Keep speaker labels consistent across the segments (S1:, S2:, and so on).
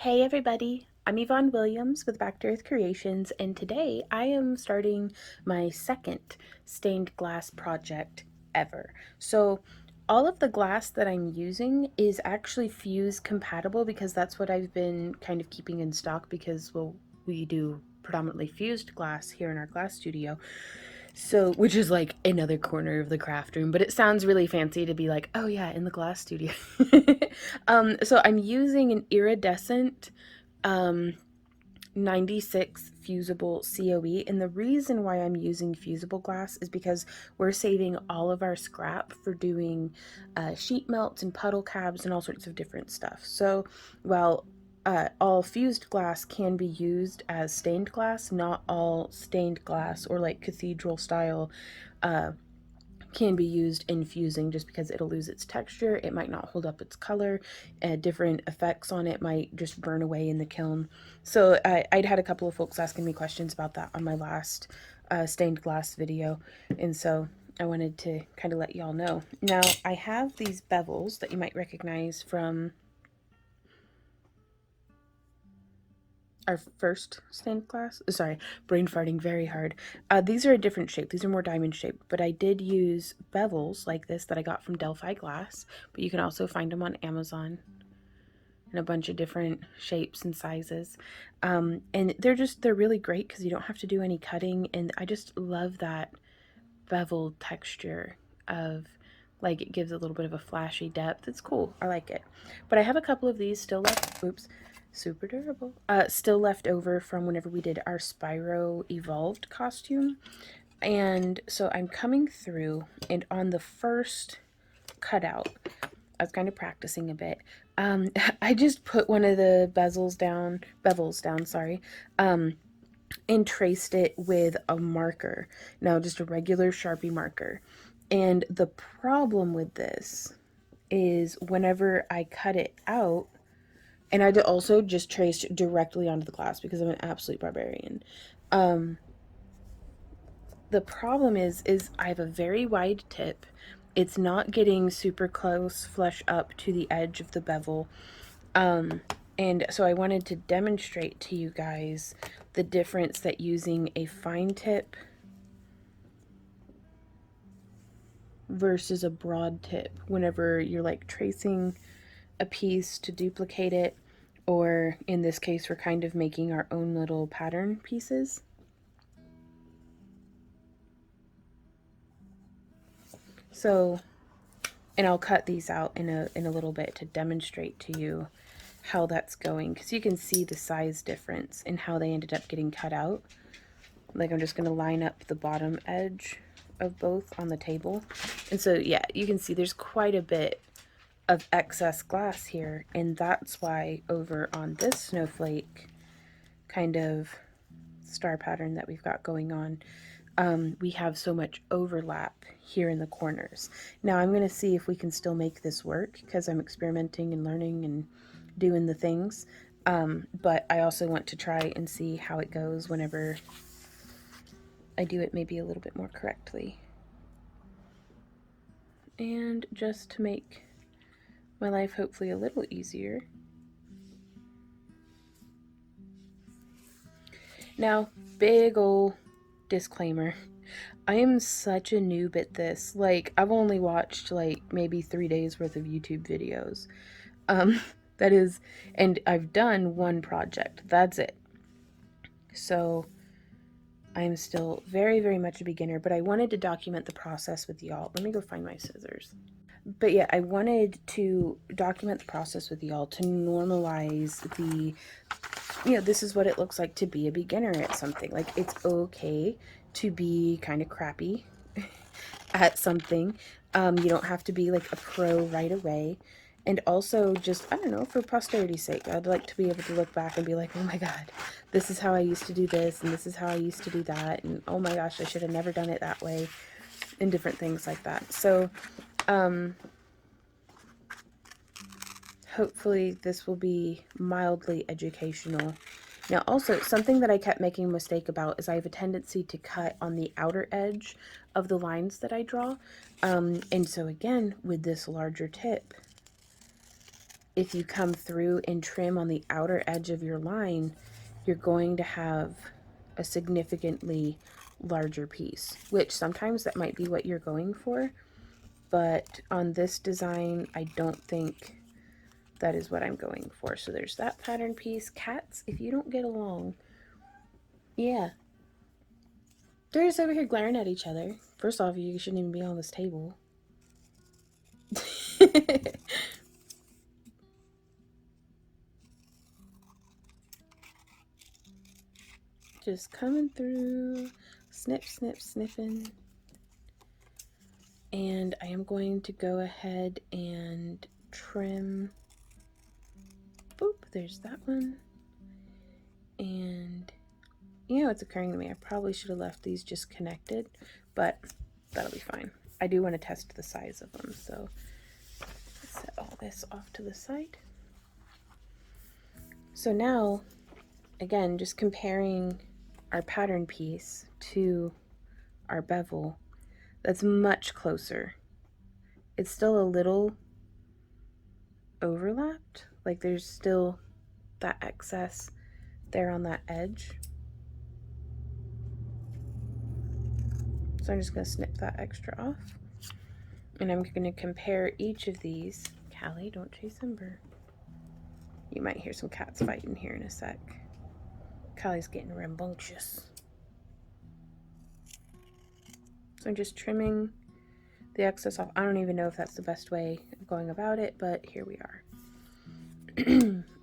S1: Hey everybody, I'm Yvonne Williams with Back to Earth Creations, and today I am starting my second stained glass project ever. So all of the glass that I'm using is actually fuse compatible because that's what I've been kind of keeping in stock because, well, we do predominantly fused glass here in our glass studio. So, which is like another corner of the craft room, but it sounds really fancy to be like, oh yeah, in the glass studio. So I'm using an iridescent um, 96 fusible COE, and the reason why I'm using fusible glass is because we're saving all of our scrap for doing sheet melts and puddle cabs and all sorts of different stuff. So, while all fused glass can be used as stained glass, not all stained glass or like cathedral style can be used in fusing just because it'll lose its texture. It might not hold up its color. Different effects on it might just burn away in the kiln. So I'd had a couple of folks asking me questions about that on my last stained glass video, and so I wanted to kind of let y'all know. Now I have these bevels that you might recognize from our first stained glass. Sorry, brain farting very hard. These are a different shape. These are more diamond shaped, but I did use bevels like this that I got from Delphi Glass, but you can also find them on Amazon in a bunch of different shapes and sizes. And they're really great because you don't have to do any cutting, and I just love that bevel texture of, like, it gives a little bit of a flashy depth. It's cool. I like it. But I have a couple of these still left. Oops. Super durable. Still left over from whenever we did our Spyro Evolved costume. And so I'm coming through, and on the first cutout, I was kind of practicing a bit. I just put one of the bevels down, sorry, and traced it with a marker. Now, just a regular Sharpie marker. And the problem with this is whenever I cut it out, and I also just traced directly onto the glass because I'm an absolute barbarian. The problem is I have a very wide tip. It's not getting super close flush up to the edge of the bevel. And so I wanted to demonstrate to you guys the difference that using a fine tip versus a broad tip whenever you're like tracing a piece to duplicate it, or in this case we're kind of making our own little pattern pieces. So, and I'll cut these out in a little bit to demonstrate to you how that's going, because you can see the size difference in how they ended up getting cut out. Like, I'm just going to line up the bottom edge of both on the table, and so yeah, you can see there's quite a bit of excess glass here, and that's why over on this snowflake kind of star pattern that we've got going on, we have so much overlap here in the corners. Now I'm going to see if we can still make this work because I'm experimenting and learning and doing the things, but I also want to try and see how it goes whenever I do it maybe a little bit more correctly. And just to make my life hopefully a little easier. Now, big ol' disclaimer. I am such a noob at this. Like, I've only watched like maybe 3 days worth of YouTube videos. That is, and I've done one project. That's it. So I'm still very, very much a beginner, but I wanted to document the process with y'all. Let me go find my scissors. But yeah, I wanted to document the process with y'all to normalize the, this is what it looks like to be a beginner at something. Like, it's okay to be kind of crappy at something. You don't have to be like a pro right away. And also, just, I don't know, for posterity's sake, I'd like to be able to look back and be like, oh my god, this is how I used to do this, and this is how I used to do that, and oh my gosh, I should have never done it that way, and different things like that. So, hopefully this will be mildly educational. Now, also, something that I kept making a mistake about is I have a tendency to cut on the outer edge of the lines that I draw. And so again, with this larger tip, if you come through and trim on the outer edge of your line, you're going to have a significantly larger piece, which sometimes that might be what you're going for, but on this design, I don't think that is what I'm going for. So there's that pattern piece. Cats, if you don't get along, yeah. They're just over here glaring at each other. First off, you shouldn't even be on this table. Just coming through, snip, snip, sniffing. And I am going to go ahead and trim. Boop, there's that one. And you know what's occurring to me? I probably should have left these just connected, but that'll be fine. I do want to test the size of them, so set all this off to the side. So now, again, just comparing our pattern piece to our bevel, that's much closer. It's still a little overlapped, like there's still that excess there on that edge. So I'm just going to snip that extra off. And I'm going to compare each of these. Callie, don't chase Ember. You might hear some cats fighting here in a sec. Callie's getting rambunctious. So I'm just trimming the excess off. I don't even know if that's the best way of going about it, but here we are.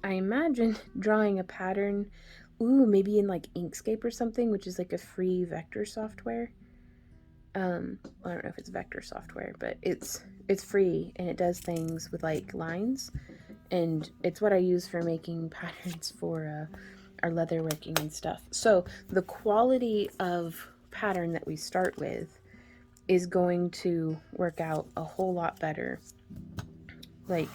S1: I imagine drawing a pattern, maybe in like Inkscape or something, which is like a free vector software. I don't know if it's vector software, but it's free and it does things with like lines, and it's what I use for making patterns for our leatherworking and stuff. So the quality of pattern that we start with is going to work out a whole lot better. Like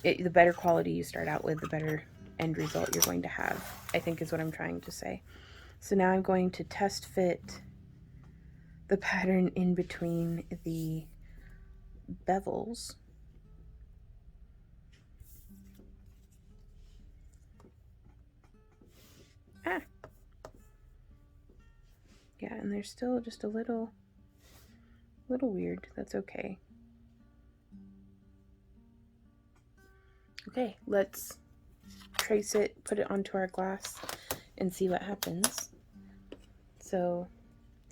S1: the better quality you start out with, the better end result you're going to have, I think is what I'm trying to say. So now I'm going to test fit the pattern in between the bevels. Yeah, and they're still just a little weird. That's okay. Okay, let's trace it, put it onto our glass, and see what happens. So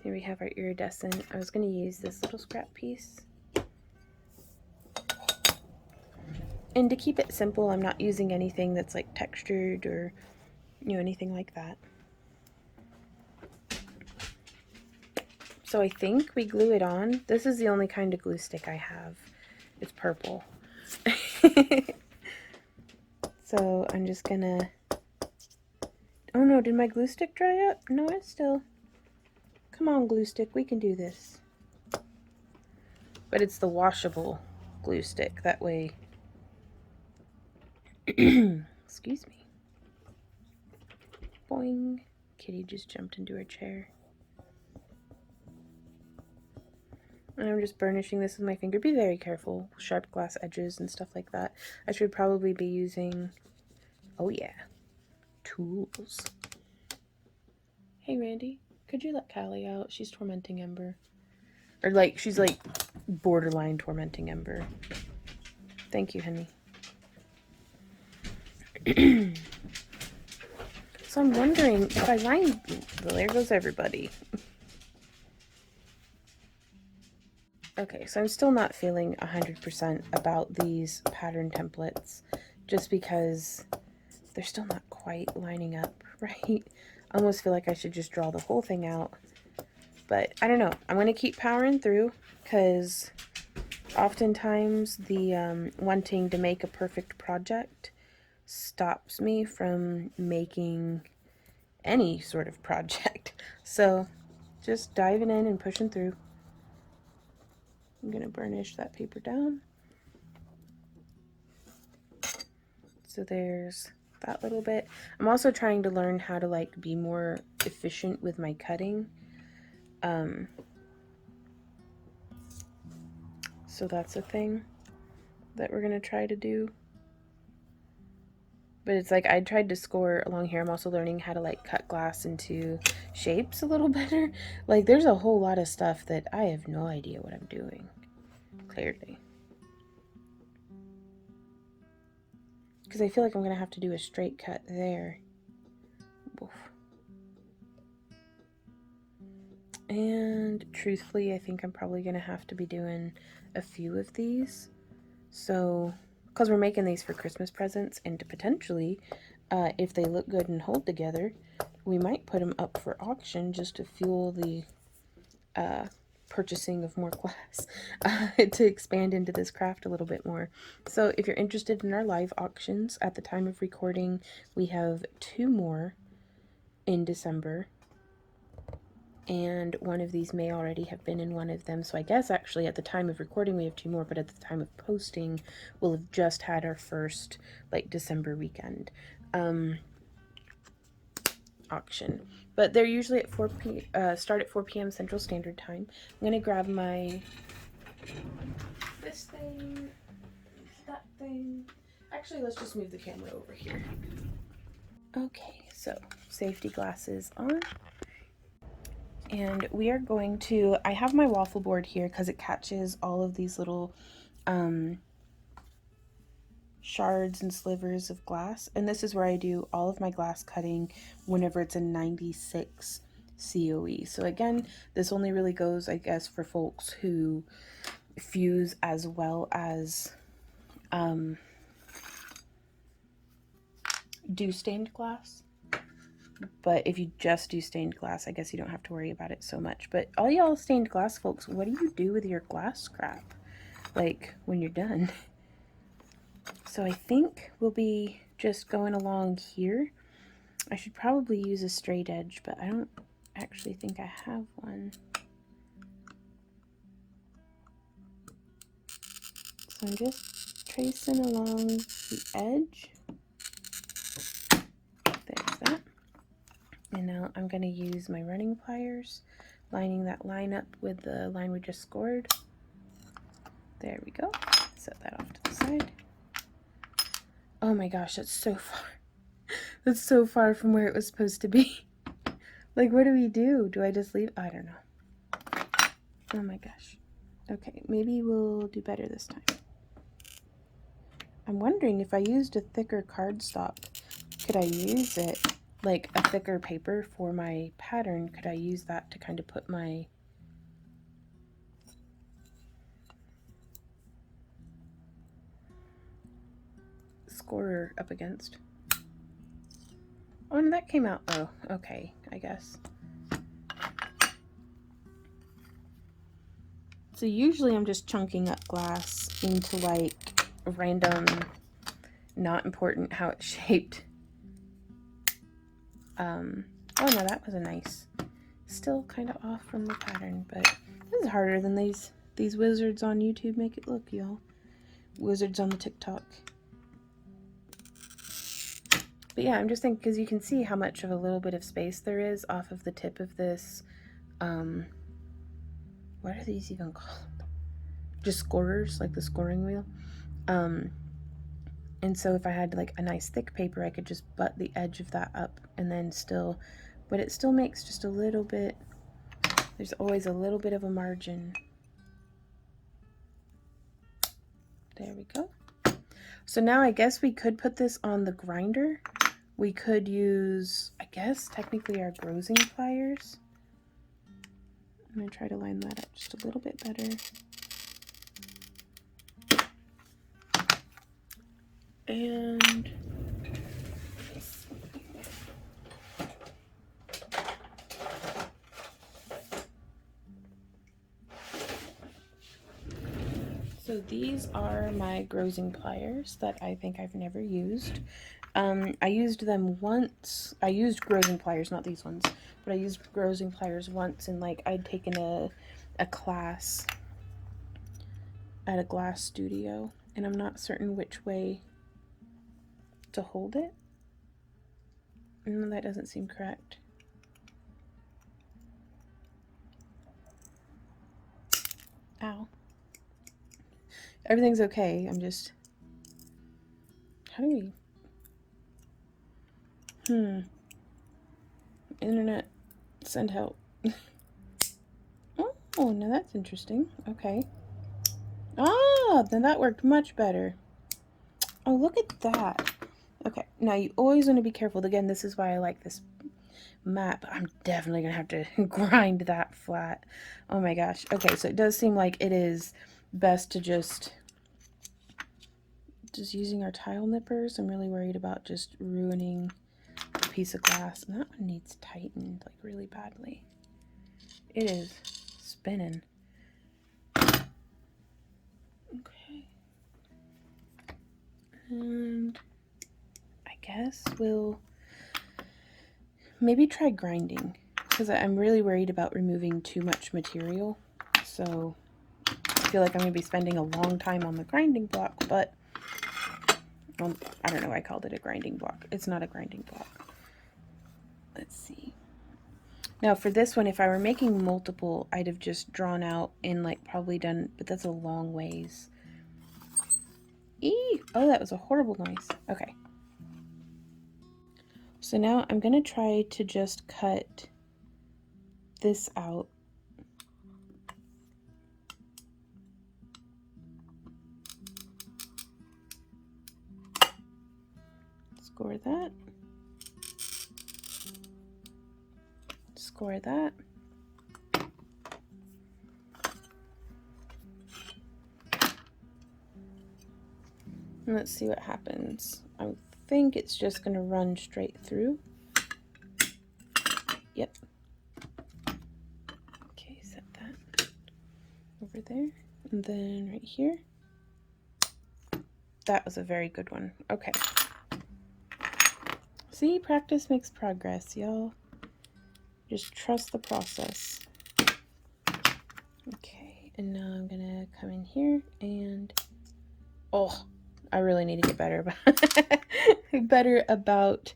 S1: here we have our iridescent. I was going to use this little scrap piece. And to keep it simple, I'm not using anything that's like textured or, anything like that. So I think we glue it on. This is the only kind of glue stick I have. It's purple. So I'm just gonna... Oh no, did my glue stick dry up? No, it's still... Come on, glue stick, we can do this. But it's the washable glue stick, that way... Excuse me. Boing. Kitty just jumped into her chair. And I'm just burnishing this with my finger. Be very careful. Sharp glass edges and stuff like that. I should probably be using... Oh yeah. Tools. Hey Randy, could you let Callie out? She's tormenting Ember. Or like, she's like borderline tormenting Ember. Thank you, honey. So I'm wondering if I line... Well, there goes everybody. Okay, so I'm still not feeling 100% about these pattern templates, just because they're still not quite lining up, right? I almost feel like I should just draw the whole thing out, but I don't know. I'm going to keep powering through, because oftentimes the wanting to make a perfect project stops me from making any sort of project. So just diving in and pushing through. I'm going to burnish that paper down. So there's that little bit. I'm also trying to learn how to like be more efficient with my cutting. So that's a thing that we're going to try to do. But it's like I tried to score along here. I'm also learning how to like cut glass into shapes a little better. Like there's a whole lot of stuff that I have no idea what I'm doing, clearly. Because I feel like I'm going to have to do a straight cut there. Oof. And truthfully, I think I'm probably going to have to be doing a few of these. So, because we're making these for Christmas presents, and to potentially, if they look good and hold together, we might put them up for auction just to fuel the purchasing of more glass to expand into this craft a little bit more. So if you're interested in our live auctions, at the time of recording, we have 2 more in December. And one of these may already have been in one of them. So I guess actually at the time of recording we have 2 more, but at the time of posting we'll have just had our first like December weekend auction. But they're usually at start at 4 p.m. Central Standard Time. I'm gonna grab my this thing, that thing. Actually, let's just move the camera over here. Okay, so safety glasses on. And we are going to, I have my waffle board here because it catches all of these little shards and slivers of glass. And this is where I do all of my glass cutting whenever it's a 96 COE. So again, this only really goes, I guess, for folks who fuse as well as do stained glass. But if you just do stained glass, I guess you don't have to worry about it so much. But all y'all stained glass folks, what do you do with your glass scrap? Like, when you're done? So I think we'll be just going along here. I should probably use a straight edge, but I don't actually think I have one. So I'm just tracing along the edge. There's that. And now I'm going to use my running pliers, lining that line up with the line we just scored. There we go. Set that off to the side. Oh my gosh, that's so far. That's so far from where it was supposed to be. Like, what do we do? Do I just leave? I don't know. Oh my gosh. Okay, maybe we'll do better this time. I'm wondering if I used a thicker cardstock, could I use it, like a thicker paper for my pattern, could I use that to kind of put my scorer up against? Oh, and that came out, oh, okay, I guess. So usually I'm just chunking up glass into like a random, not important how it's shaped. Oh no, that was a nice, still kind of off from the pattern, but this is harder than these wizards on YouTube make it look, y'all. Wizards on the TikTok. But yeah, I'm just thinking, because you can see how much of a little bit of space there is off of the tip of this, what are these even called? Just scorers, like the scoring wheel. And so if I had like a nice thick paper, I could just butt the edge of that up and then still, but it still makes just a little bit, there's always a little bit of a margin. There we go. So now I guess we could put this on the grinder. We could use, I guess, technically our grosing pliers. I'm going to try to line that up just a little bit better. And so these are my grosing pliers that I think I've never used. I used them once. I used grosing pliers, not these ones, but I used grosing pliers once, and like I'd taken a class at a glass studio, and I'm not certain which way to hold it. No, that doesn't seem correct. Ow. Everything's okay. I'm just, how do we, Internet, send help. Oh, now that's interesting. Okay. Ah, then that worked much better. Oh, look at that. Okay, now you always want to be careful. Again, this is why I like this map. I'm definitely gonna have to grind that flat. Oh my gosh. Okay, so it does seem like it is best to just using our tile nippers. I'm really worried about just ruining a piece of glass. And that one needs tightened like really badly. It is spinning. Okay. And I guess we'll maybe try grinding, because I'm really worried about removing too much material. So I feel like I'm going to be spending a long time on the grinding block, but I don't know why I called it a grinding block. It's not a grinding block. Let's see. Now for this one, if I were making multiple, I'd have just drawn out and like probably done, but that's a long ways. Eee! Oh, that was a horrible noise. Okay. So now I'm going to try to just cut this out. Score that. Score that. And let's see what happens. I think it's just going to run straight through. Yep. Okay, set that over there. And then right here. That was a very good one. Okay. See, practice makes progress, y'all. Just trust the process. Okay, and now I'm gonna come in here and I really need to get better about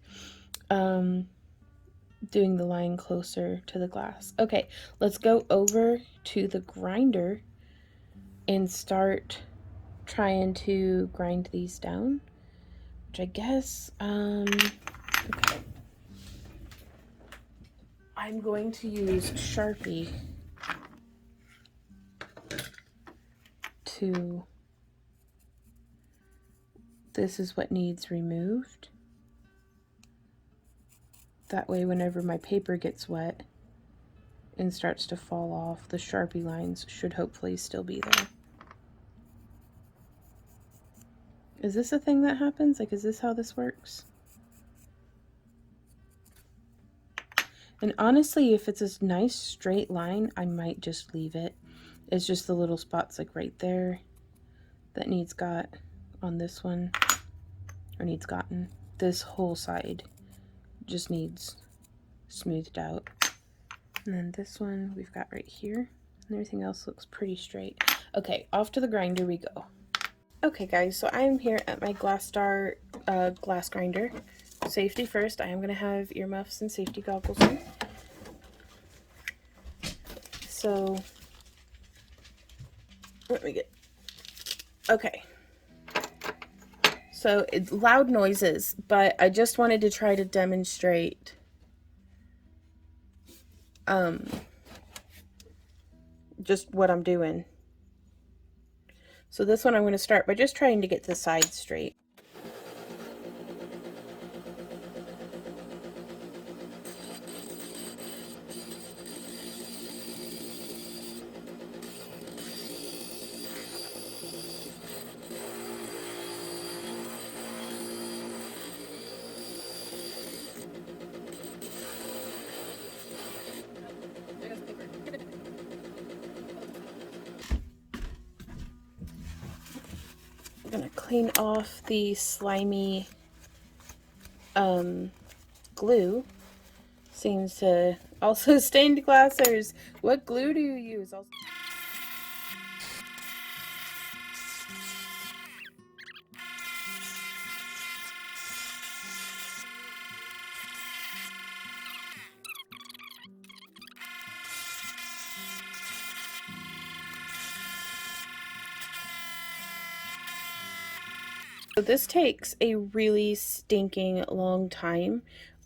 S1: doing the line closer to the glass. Okay, let's go over to the grinder and start trying to grind these down, which I guess okay. I'm going to use Sharpie to, this is what needs removed. That way whenever my paper gets wet and starts to fall off, the Sharpie lines should hopefully still be there. Is this a thing that happens? Like, is this how this works? And honestly, if it's a nice straight line, I might just leave it. It's just the little spots like right there that needs got on this one, or needs gotten. This whole side just needs smoothed out. And then this one we've got right here, and everything else looks pretty straight. Okay, off to the grinder we go. Okay guys, so I am here at my Glass Star glass grinder. Safety first, I am going to have earmuffs and safety goggles on. So, let me get, okay. So, it's loud noises, but I just wanted to try to demonstrate just what I'm doing. So this one I'm going to start by just trying to get the sides straight. I'm going to clean off the slimy glue. Seems to also stained glassers. What glue do you use? So this takes a really stinking long time.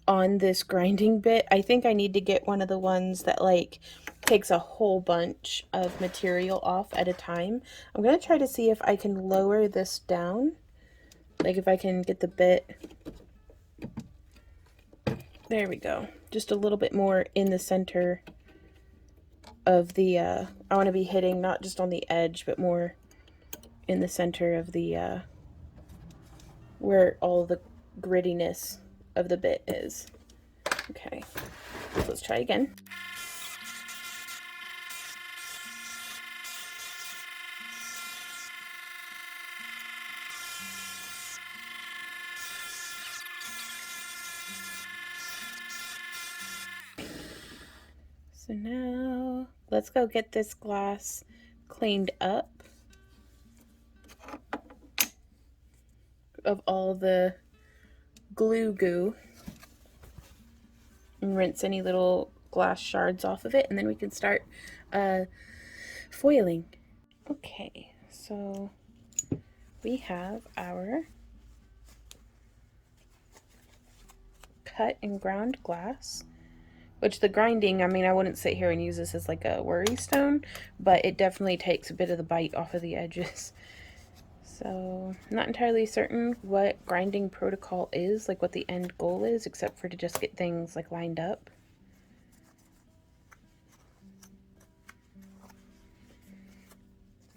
S1: on this grinding bit. I think I need to get one of the ones that like takes a whole bunch of material off at a time. I'm going to try to see if I can lower this down. Like if I can get the bit. There we go. Just a little bit more in the center of the, I want to be hitting not just on the edge, but more in the center of the, where all the grittiness of the bit is. Okay, so let's try again. So now let's go get this glass cleaned up of all the glue goo and rinse any little glass shards off of it, and then we can start foiling. Okay, so we have our cut and ground glass, which the grinding, I mean, I wouldn't sit here and use this as like a worry stone, but it definitely takes a bit of the bite off of the edges. So I'm not entirely certain what grinding protocol is, like what the end goal is, except for to just get things like lined up.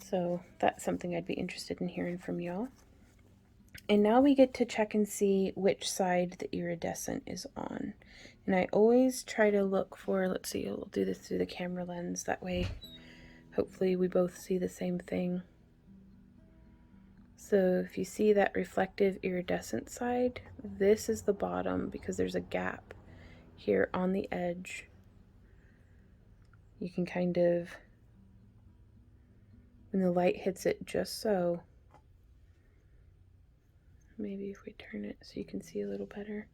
S1: So that's something I'd be interested in hearing from y'all. And now we get to check and see which side the iridescent is on. And I always try to look for, let's see, we'll do this through the camera lens, that way hopefully we both see the same thing. So if you see that reflective iridescent side, this is the bottom because there's a gap here on the edge. You can kind of, when the light hits it just so, maybe if we turn it so you can see a little better.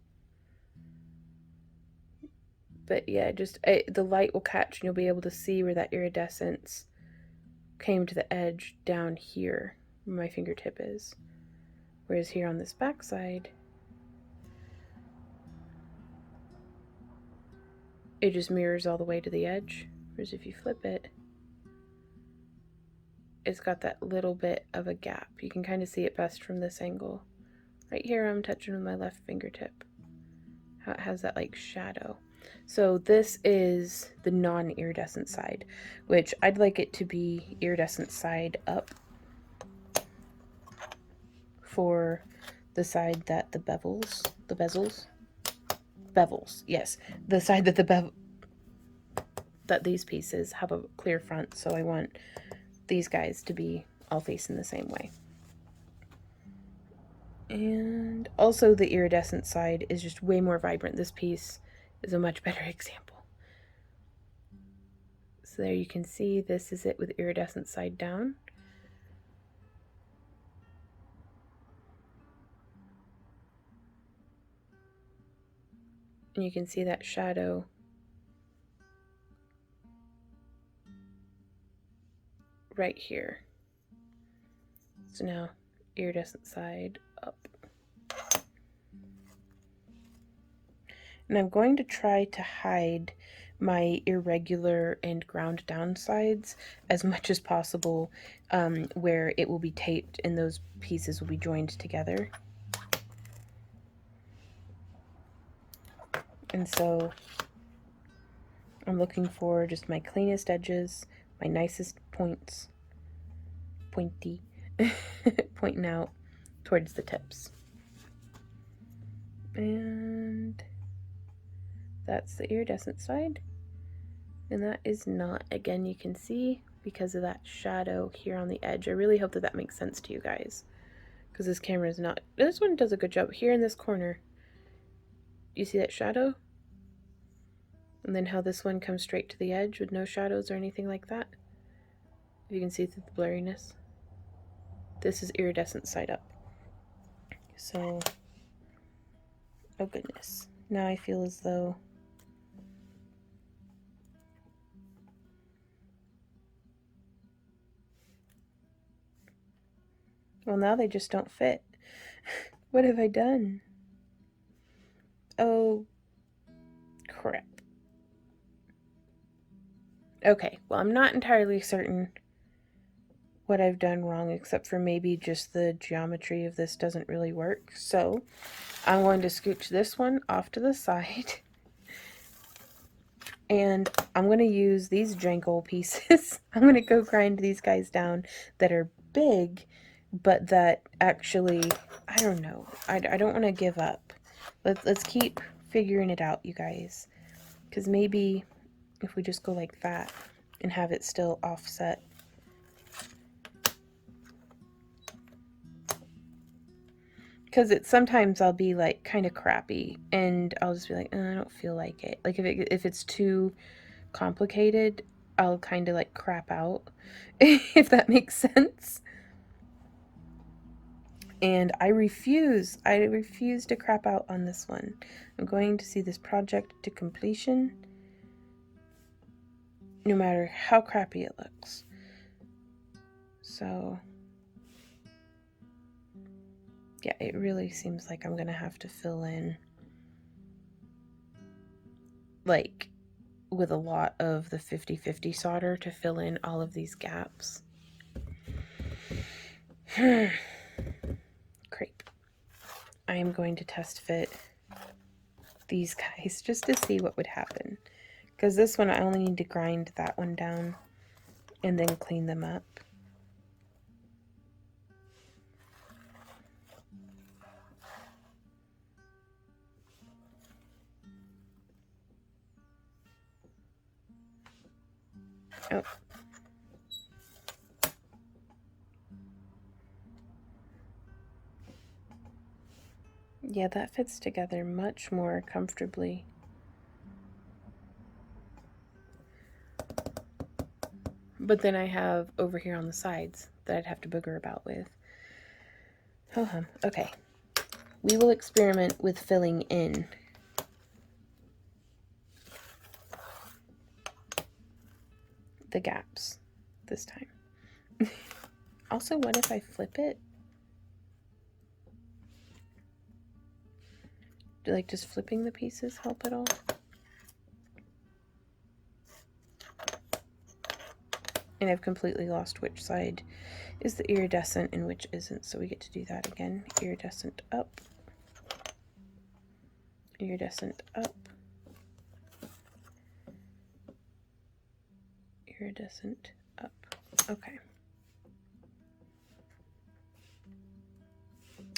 S1: But yeah, just the light will catch and you'll be able to see where that iridescence came to the edge down here where my fingertip is. Whereas here on this back side, it just mirrors all the way to the edge. Whereas if you flip it, it's got that little bit of a gap. You can kind of see it best from this angle. Right here I'm touching with my left fingertip. How it has that like shadow. So this is the non-iridescent side, which I'd like it to be iridescent side up for the side that the bezels, yes, the side that that these pieces have a clear front, so I want these guys to be all facing the same way. And also the iridescent side is just way more vibrant. This piece is a much better example. So there you can see this is it with iridescent side down. And you can see that shadow right here. So now iridescent side up. And I'm going to try to hide my irregular and ground down sides as much as possible, where it will be taped and those pieces will be joined together. And so I'm looking for just my cleanest edges, my nicest points, pointy, pointing out towards the tips. And that's the iridescent side. And that is not, again, you can see because of that shadow here on the edge. I really hope that that makes sense to you guys, because this camera is not, this one does a good job. Here in this corner, you see that shadow? And then how this one comes straight to the edge with no shadows or anything like that. If you can see through the blurriness. This is iridescent side up. So, oh goodness. Now I feel as though well, now they just don't fit. What have I done? Oh, Crap. Okay, well, I'm not entirely certain what I've done wrong, except for maybe just the geometry of this doesn't really work. So I'm going to scooch this one off to the side. And I'm going to use these Jangle pieces. I'm going to go grind these guys down that are big, but that actually, I don't know. I don't want to give up. Let's keep figuring it out, you guys. Because maybe if we just go like that and have it still offset. Because sometimes I'll be like kind of crappy and I'll just be like, I don't feel like it. Like if it's too complicated, I'll kind of like crap out, if that makes sense. And I refuse to crap out on this one. I'm going to see this project to completion, no matter how crappy it looks. So yeah, it really seems like I'm gonna have to fill in, like, with a lot of the 50-50 solder to fill in all of these gaps. Crepe. I am going to test fit these guys just to see what would happen. Because this one, I only need to grind that one down and then clean them up. Oh. Yeah, that fits together much more comfortably. But then I have over here on the sides that I'd have to booger about with. Oh, okay. We will experiment with filling in the gaps this time. Also, what if I flip it? Do like just flipping the pieces help at all? And I've completely lost which side is the iridescent and which isn't, so we get to do that again. Iridescent up. Iridescent up. Iridescent up. Okay.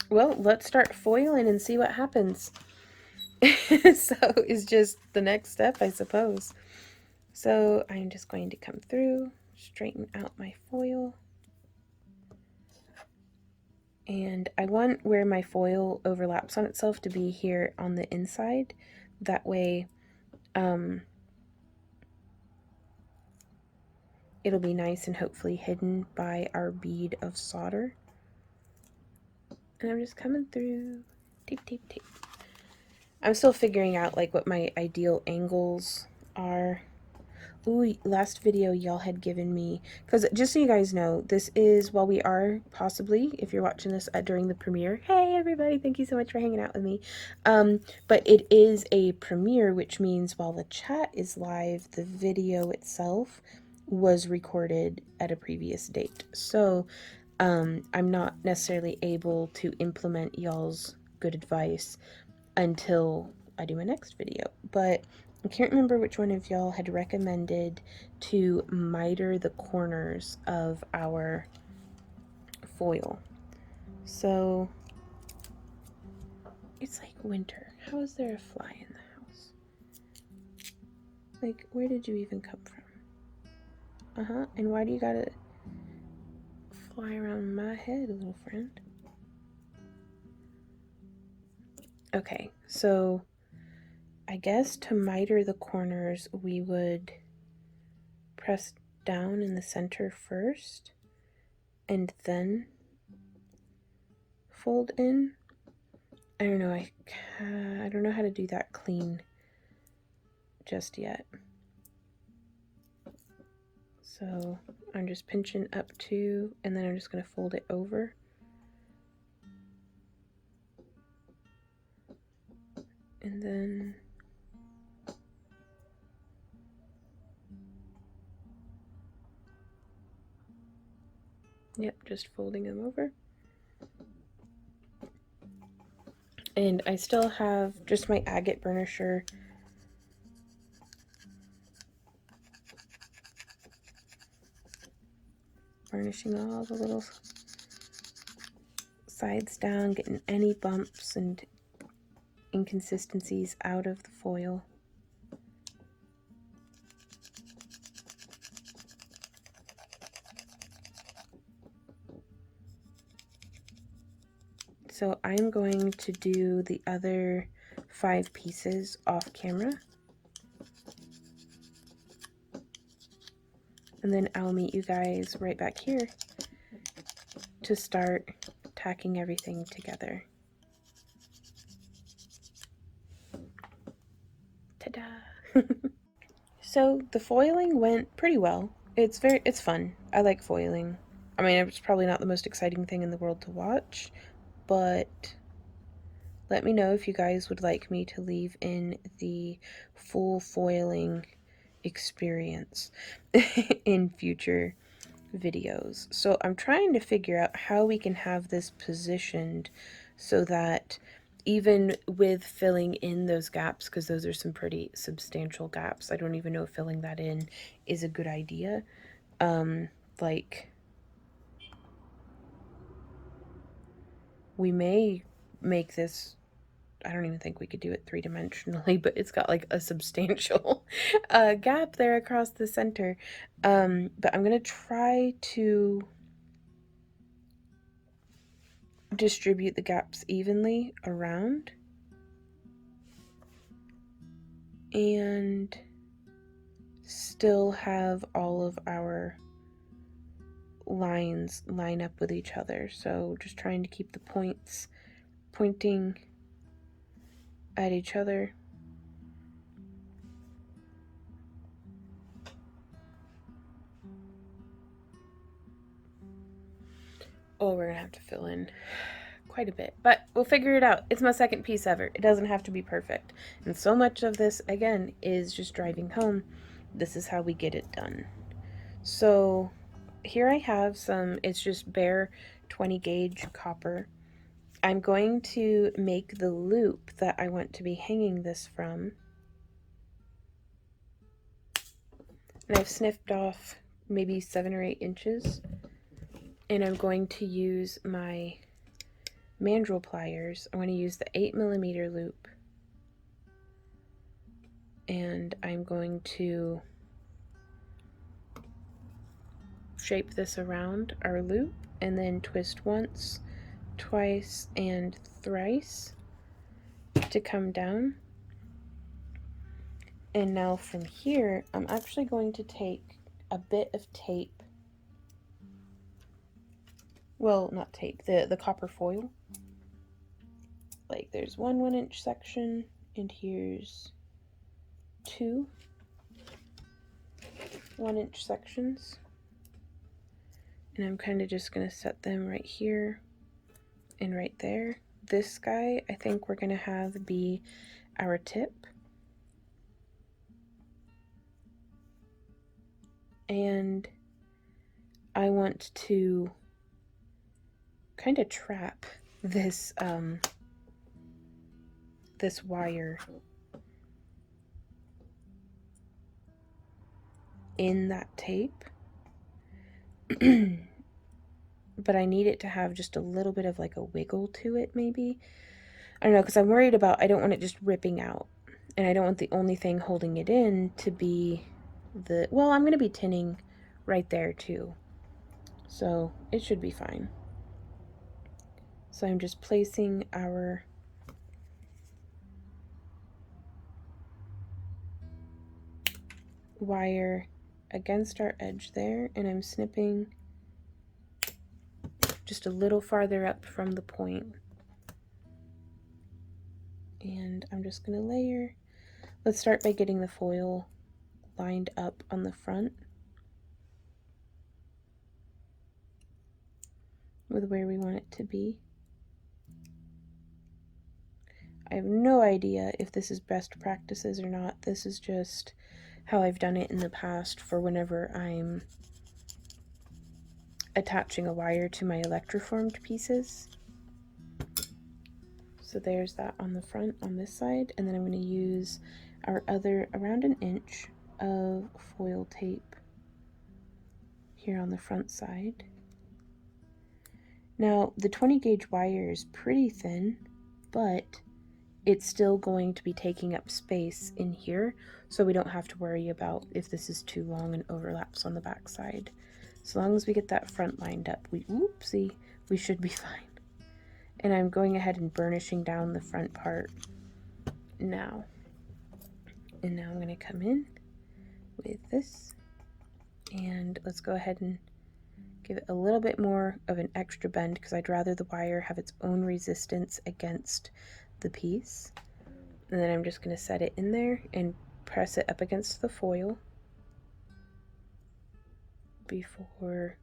S1: Well, let's start foiling and see what happens. So is just the next step, I suppose. So I'm just going to come through, straighten out my foil. And I want where my foil overlaps on itself to be here on the inside. That way, it'll be nice and hopefully hidden by our bead of solder. And I'm just coming through, tape, tape, tape. I'm still figuring out like what my ideal angles are. Ooh, last video y'all had given me, because just so you guys know, this is, while we are possibly, if you're watching this during the premiere, hey everybody, thank you so much for hanging out with me, but it is a premiere, which means while the chat is live, the video itself was recorded at a previous date. So I'm not necessarily able to implement y'all's good advice until I do my next video, but I can't remember which one of y'all had recommended to miter the corners of our foil. So it's like winter. How is there a fly in the house? Like, where did you even come from? And why do you gotta fly around my head, little friend? Okay, so I guess to miter the corners, we would press down in the center first and then fold in. I don't know, I don't know how to do that clean just yet. So I'm just pinching up two, and then I'm just going to fold it over. And then Yep, just folding them over. And I still have just my agate burnisher. Burnishing all the little sides down, getting any bumps and inconsistencies out of the foil. So I'm going to do the other 5 pieces off camera. And then I'll meet you guys right back here to start tacking everything together. Ta-da! So the foiling went pretty well. It's fun. I like foiling. I mean, it's probably not the most exciting thing in the world to watch, but let me know if you guys would like me to leave in the full foiling experience in future videos. So I'm trying to figure out how we can have this positioned so that even with filling in those gaps, because those are some pretty substantial gaps, I don't even know if filling that in is a good idea. Like, we may make this, I don't even think we could do it 3-dimensionally, but it's got like a substantial gap there across the center. But I'm going to try to distribute the gaps evenly around and still have all of our lines line up with each other. So just trying to keep the points pointing at each other. Oh, we're gonna have to fill in quite a bit, but we'll figure it out. It's my second piece ever. It doesn't have to be perfect. And so much of this, again, is just driving home. This is how we get it done. So here I have some, it's just bare 20 gauge copper. I'm going to make the loop that I want to be hanging this from. And I've snipped off maybe 7 or 8 inches. And I'm going to use my mandrel pliers. I'm going to use the 8mm loop. And I'm going to shape this around our loop and then twist once, twice, and thrice to come down. And now from here, I'm actually going to take a bit of tape. Well, not tape, the copper foil. Like there's one 1-inch section, and here's 2 1-inch sections. And I'm kind of just going to set them right here and right there. This guy, I think we're going to have be our tip. And I want to kind of trap this this wire in that tape. But I need it to have just a little bit of like a wiggle to it, maybe. I don't know, because I'm worried about, I don't want it just ripping out. And I don't want the only thing holding it in to be the, well, I'm going to be tinning right there too. So it should be fine. So I'm just placing our wire against our edge there, and I'm snipping just a little farther up from the point. And I'm just going to layer. Let's start by getting the foil lined up on the front with where we want it to be. I have no idea if this is best practices or not. This is just how I've done it in the past for whenever I'm attaching a wire to my electroformed pieces. So there's that on the front on this side, and then I'm going to use our other around an inch of foil tape here on the front side. Now the 20 gauge wire is pretty thin, but it's still going to be taking up space in here, so we don't have to worry about if this is too long and overlaps on the back side. As long as we get that front lined up, we should be fine. And I'm going ahead and burnishing down the front part now. And now I'm going to come in with this, and let's go ahead and give it a little bit more of an extra bend because I'd rather the wire have its own resistance against the piece. And then I'm just going to set it in there and press it up against the foil before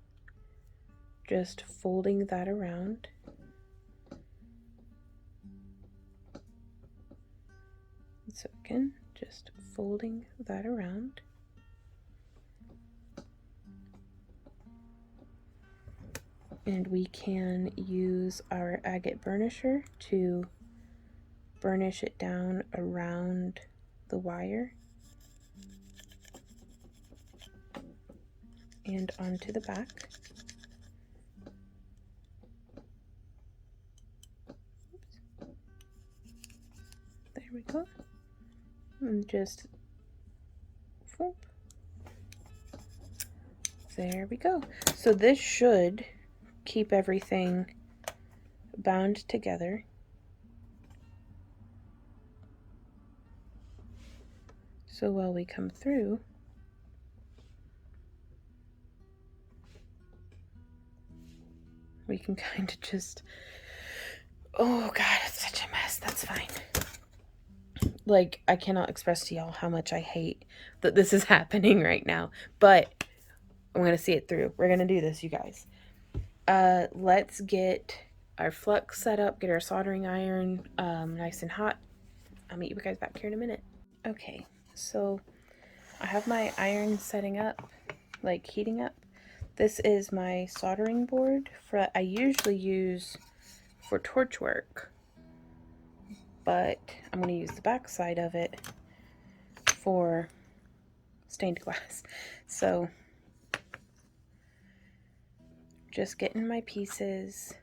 S1: just folding that around. So again, just folding that around. And we can use our agate burnisher to burnish it down around the wire and onto the back. There we go. And just whoop. There we go. So this should keep everything bound together. So while we come through, we can kind of just, oh God, it's such a mess. That's fine. Like, I cannot express to y'all how much I hate that this is happening right now, but I'm going to see it through. We're going to do this, you guys. Let's get our flux set up, get our soldering iron nice and hot. I'll meet you guys back here in a minute. Okay, so I have my iron setting up, like heating up. This is my soldering board I usually use for torch work, but I'm going to use the back side of it for stained glass. So just getting my pieces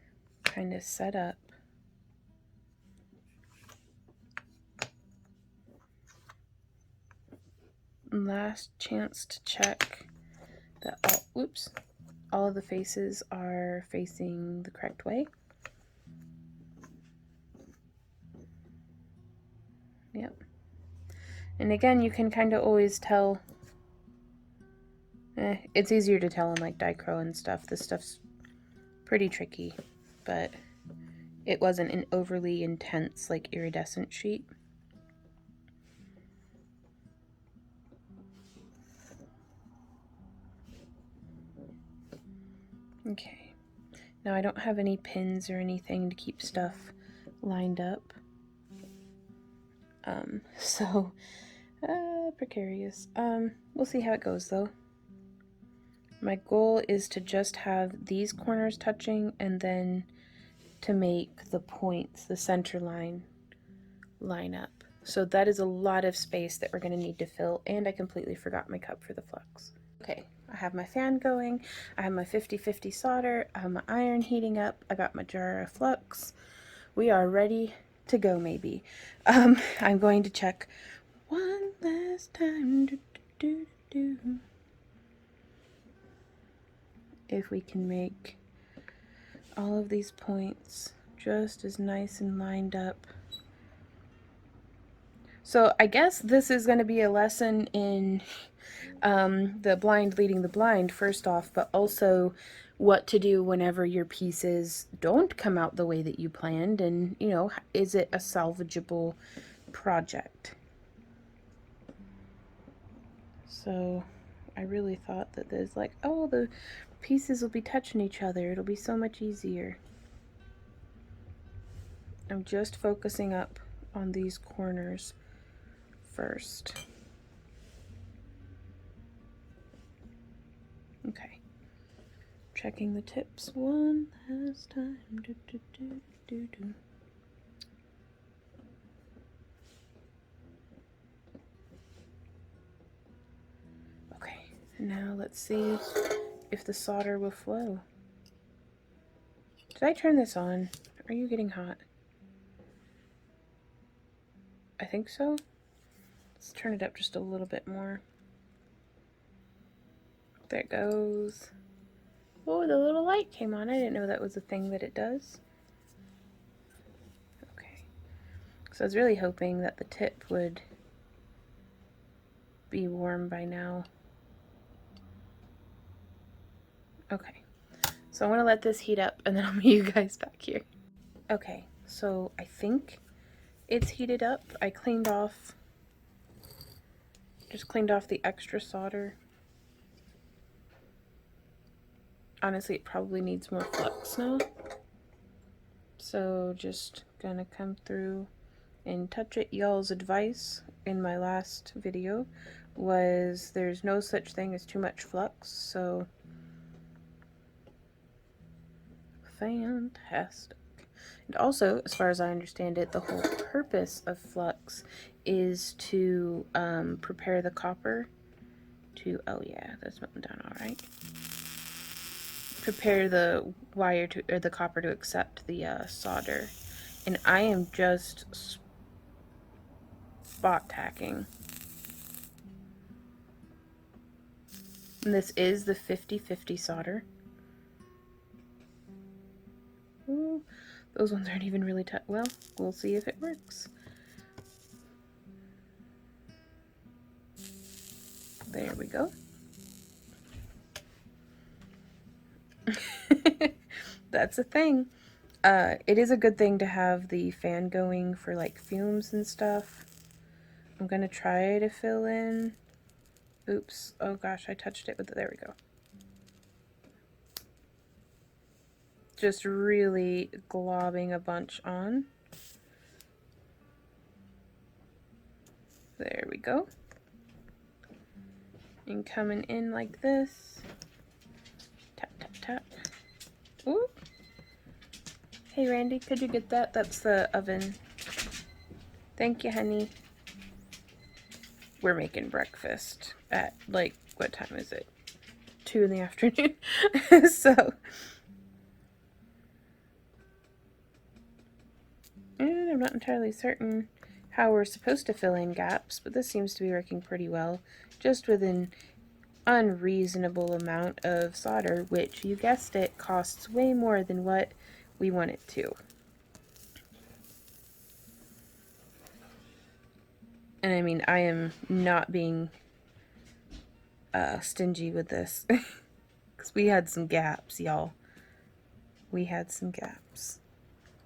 S1: kind of set up. Last chance to check that all of the faces are facing the correct way. Yep. And again, you can kind of always tell. It's easier to tell in like Dichro and stuff. This stuff's pretty tricky, but it wasn't an overly intense like iridescent sheet. Okay, now I don't have any pins or anything to keep stuff lined up. So precarious. We'll see how it goes though. My goal is to just have these corners touching and then to make the points, the center line up. So that is a lot of space that we're going to need to fill, and I completely forgot my cup for the flux. Okay, I have my fan going, I have my 50-50 solder, I have my iron heating up, I got my jar of flux. We are ready to go maybe. I'm going to check one last time if we can make all of these points just as nice and lined up. So I guess this is going to be a lesson in the blind leading the blind, first off, but also what to do whenever your pieces don't come out the way that you planned, and, you know, is it a salvageable project? So I really thought that there's like, oh, the pieces will be touching each other. It'll be so much easier. I'm just focusing up on these corners first. Okay. Checking the tips one last time. Okay, now let's see if the solder will flow. Did I turn this on? Are you getting hot? I think so. Let's turn it up just a little bit more. There it goes. Oh, the little light came on. I didn't know that was a thing that it does. Okay. So I was really hoping that the tip would be warm by now. Okay. So I want to let this heat up and then I'll meet you guys back here. Okay, so I think it's heated up. I just cleaned off the extra solder. Honestly, it probably needs more flux now. So just gonna come through and touch it. Y'all's advice in my last video was there's no such thing as too much flux, so fantastic. And also, as far as I understand it, the whole purpose of flux is to prepare the copper to, oh yeah, that's melting down all right. Prepare the wire to, or the copper to accept the solder. And I am just spot tacking. And this is the 50-50 solder. Ooh, those ones aren't even really tight. Well, we'll see if it works. There we go. That's a thing. It is a good thing to have the fan going for like fumes and stuff. I'm gonna try to fill in. Oops. Oh gosh, I touched it with there we go. Just really globbing a bunch on. There we go. And coming in like this. Tap, tap, tap. Ooh. Hey Randy, could you get that? That's the oven. Thank you, honey. We're making breakfast at, like, what time is it? 2 in the afternoon. So, and I'm not entirely certain how we're supposed to fill in gaps, but this seems to be working pretty well. Just with an unreasonable amount of solder, which, you guessed it, costs way more than what we want it to. And I mean, I am not being stingy with this. Because we had some gaps, y'all. We had some gaps.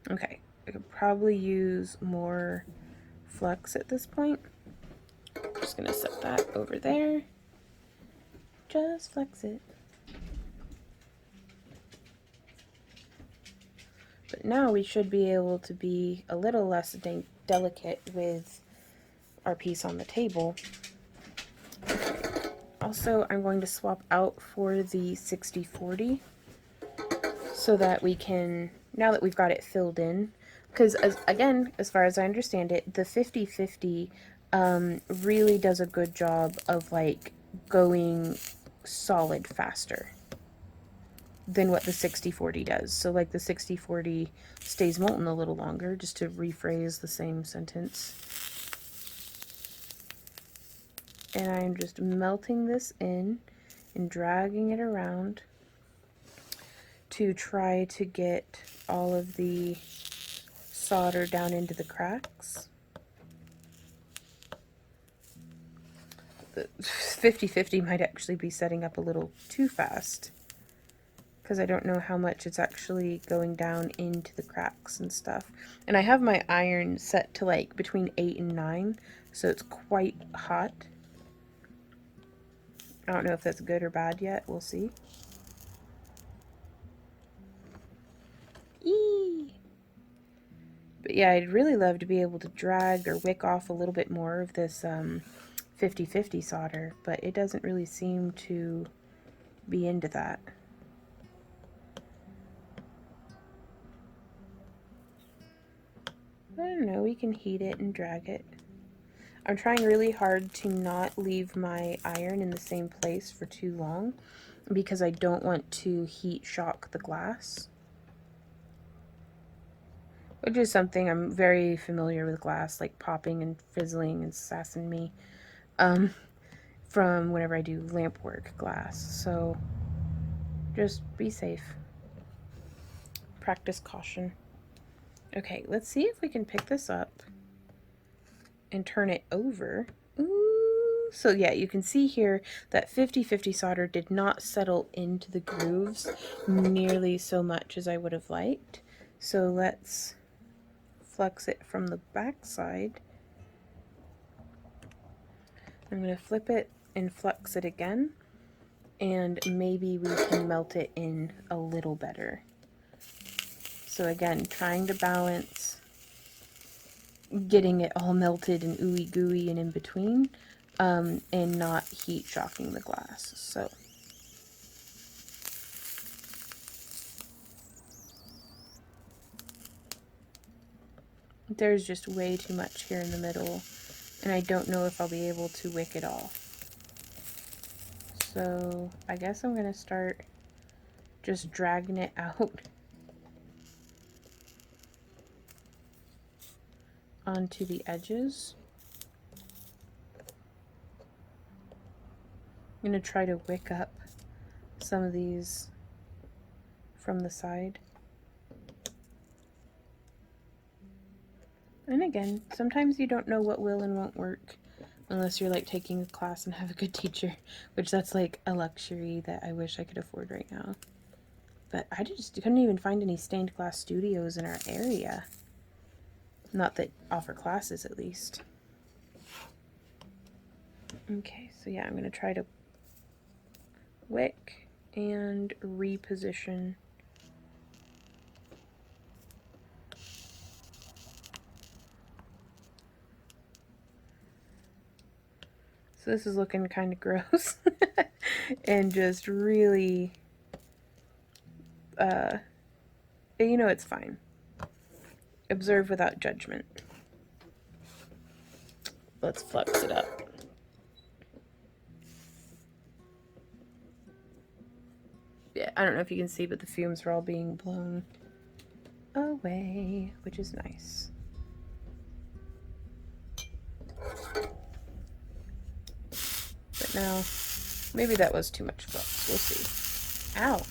S1: Okay, I could probably use more flux at this point. Just gonna set that over there. Just flex it. But now we should be able to be a little less delicate with our piece on the table. Also, I'm going to swap out for the 60-40 so that we can, now that we've got it filled in, because again, as far as I understand it, the 50-50 really does a good job of like going solid faster than what the 60-40 does. So like the 60-40 stays molten a little longer, just to rephrase the same sentence. And I'm just melting this in and dragging it around to try to get all of the solder down into the cracks. The 50-50 might actually be setting up a little too fast, because I don't know how much it's actually going down into the cracks and stuff. And I have my iron set to like between 8 and 9, so it's quite hot. I don't know if that's good or bad yet. We'll see. Eee! But yeah, I'd really love to be able to drag or wick off a little bit more of this 50-50 solder, but it doesn't really seem to be into that. I don't know, we can heat it and drag it. I'm trying really hard to not leave my iron in the same place for too long because I don't want to heat shock the glass. Which is something I'm very familiar with glass, like popping and fizzling and sassing me from whenever I do lamp work glass. So just be safe. Practice caution. Okay, let's see if we can pick this up and turn it over. Ooh, so yeah, you can see here that 50-50 solder did not settle into the grooves nearly so much as I would have liked. So let's flex it from the back side. I'm going to flip it and flex it again, and maybe we can melt it in a little better. So again, trying to balance getting it all melted and ooey gooey and in between, and not heat shocking the glass. So there's just way too much here in the middle, and I don't know if I'll be able to wick it off. So I guess I'm gonna start just dragging it out onto the edges. I'm gonna try to wick up some of these from the side. And again, sometimes you don't know what will and won't work unless you're like taking a class and have a good teacher, which that's like a luxury that I wish I could afford right now. But I just couldn't even find any stained glass studios in our area. Not that offer classes, at least. Okay, so yeah, I'm gonna try to wick and reposition. So this is looking kind of gross and just really, you know, it's fine. Observe without judgment. Let's flex it up. Yeah, I don't know if you can see, but the fumes are all being blown away, which is nice. But now, maybe that was too much flux. We'll see. Ow.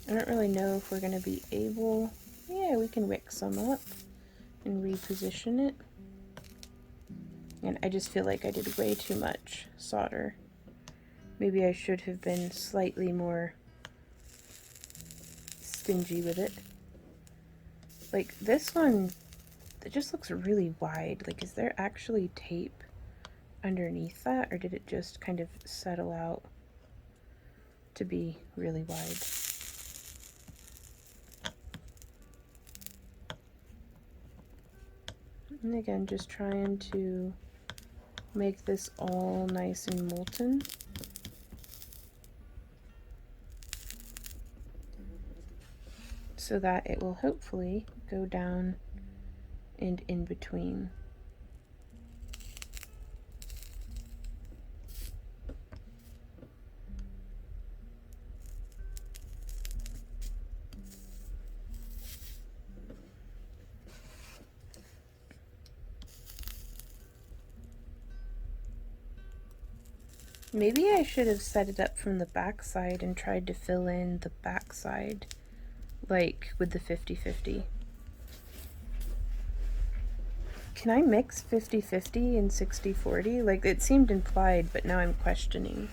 S1: I don't really know if we're going to be able... Yeah, we can wick some up and reposition it. And I just feel like I did way too much solder. Maybe I should have been slightly more stingy with it. Like this one, it just looks really wide. Like, is there actually tape underneath that, or did it just kind of settle out to be really wide? And again, just trying to make this all nice and molten. So that it will hopefully go down and in between. Maybe I should have set it up from the back side and tried to fill in the back side, like with the 50-50. Can I mix 50-50 and 60-40? Like, it seemed implied, but now I'm questioning.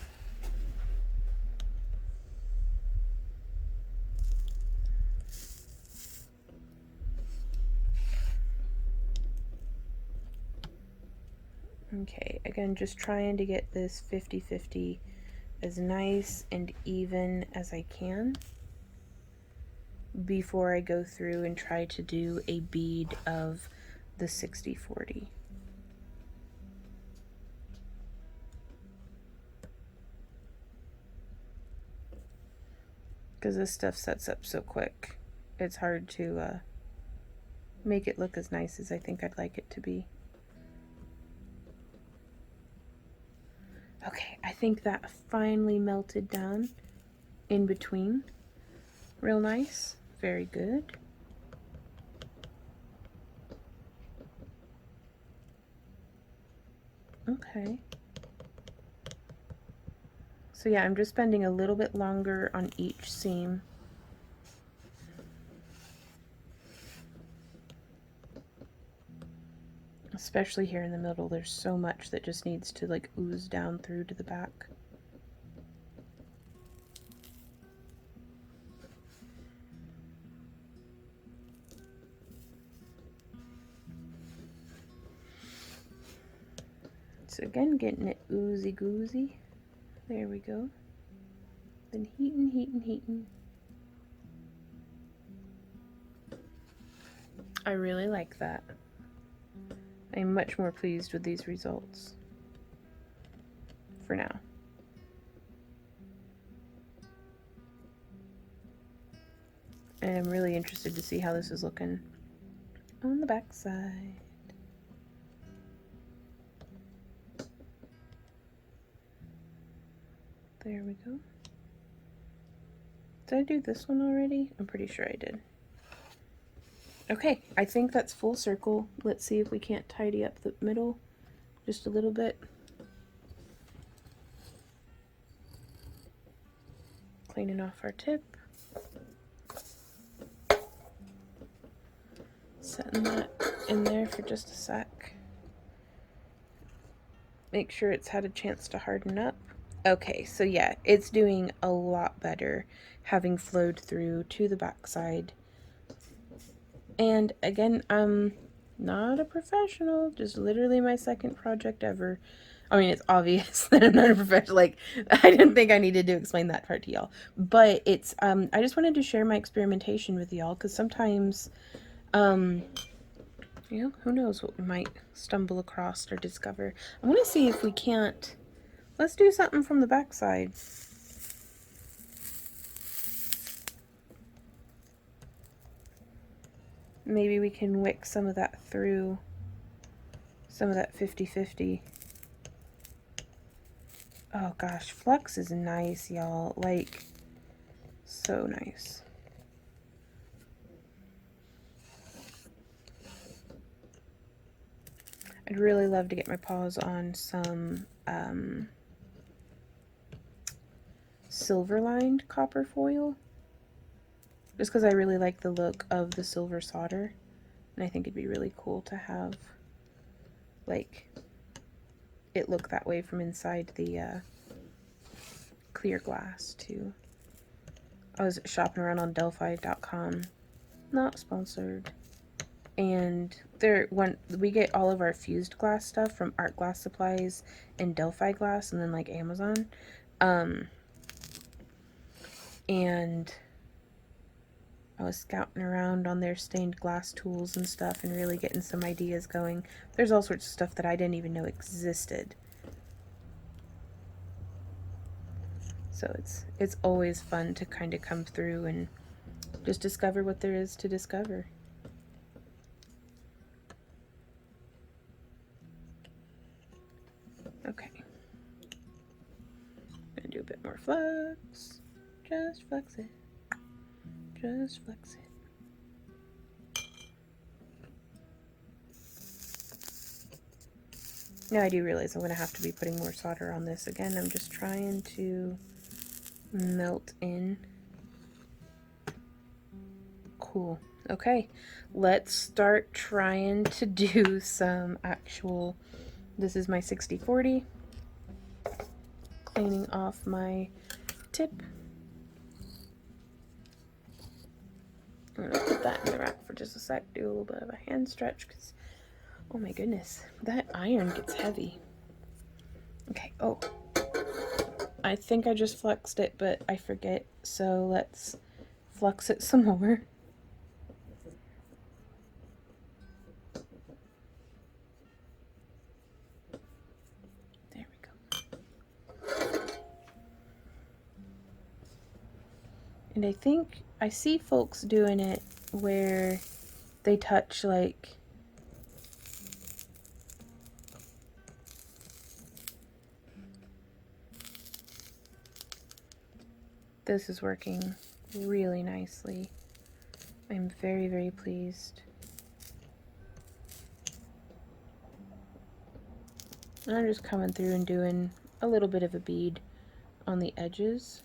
S1: Okay, again, just trying to get this 50-50 as nice and even as I can before I go through and try to do a bead of the 60-40. because this stuff sets up so quick. It's hard to make it look as nice as I think I'd like it to be. Okay, I think that finally melted down in between. Real nice. Very good. Okay. So yeah, I'm just spending a little bit longer on each seam. Especially here in the middle, there's so much that just needs to like ooze down through to the back. So again, getting it oozy goozy. There we go. Then heating, heating, heating. I really like that. I'm much more pleased with these results for now. And I'm really interested to see how this is looking on the back side. There we go. Did I do this one already? I'm pretty sure I did. Okay, I think that's full circle. Let's see if we can't tidy up the middle just a little bit. Cleaning off our tip. Setting that in there for just a sec. Make sure it's had a chance to harden up. Okay, so yeah, it's doing a lot better having flowed through to the backside. And again, I'm not a professional, just literally my second project ever. I mean, it's obvious that I'm not a professional. Like, I didn't think I needed to explain that part to y'all. But it's, I just wanted to share my experimentation with y'all, because sometimes, you know, who knows what we might stumble across or discover. I want to see if we can't, let's do something from the backside. Maybe we can wick some of that through, some of that 50-50. Oh gosh, flux is nice, y'all. Like, so nice. I'd really love to get my paws on some silver-lined copper foil. Just because I really like the look of the silver solder. And I think it'd be really cool to have, like, it look that way from inside the clear glass, too. I was shopping around on Delphi.com. Not sponsored. And when we get all of our fused glass stuff from Art Glass Supplies and Delphi Glass, and then like Amazon, and I was scouting around on their stained glass tools and stuff and really getting some ideas going. There's all sorts of stuff that I didn't even know existed. So it's always fun to kind of come through and just discover what there is to discover. Okay. Gonna do a bit more flux. Just flex it. Just flex it. Now I do realize I'm going to have to be putting more solder on this. Again, I'm just trying to melt in. Cool. Okay, let's start trying to do some actual, this is my 60-40. Cleaning off my tip. I'm going to put that in the rack for just a sec, do a little bit of a hand stretch, because, oh my goodness, that iron gets heavy. Okay, oh, I think I just fluxed it, but I forget, so let's flux it some more. There we go. And I think I see folks doing it where they touch like this is working really nicely. I'm very, very pleased. And I'm just coming through and doing a little bit of a bead on the edges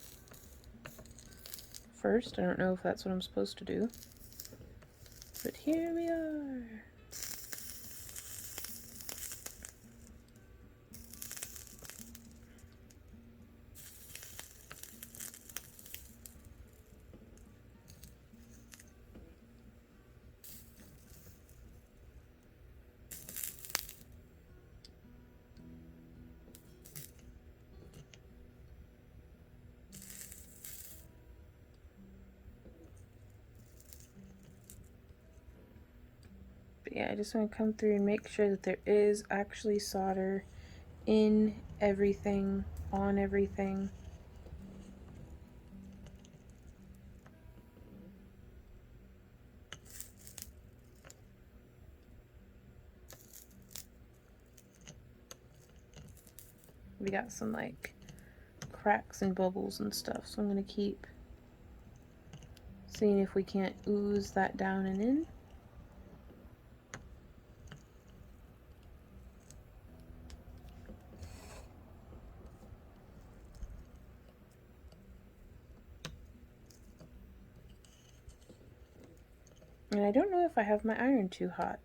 S1: first. I don't know if that's what I'm supposed to do, but here we are. But yeah, I just want to come through and make sure that there is actually solder in everything, on everything. We got some like cracks and bubbles and stuff, so I'm going to keep seeing if we can't ooze that down and in. And I don't know if I have my iron too hot.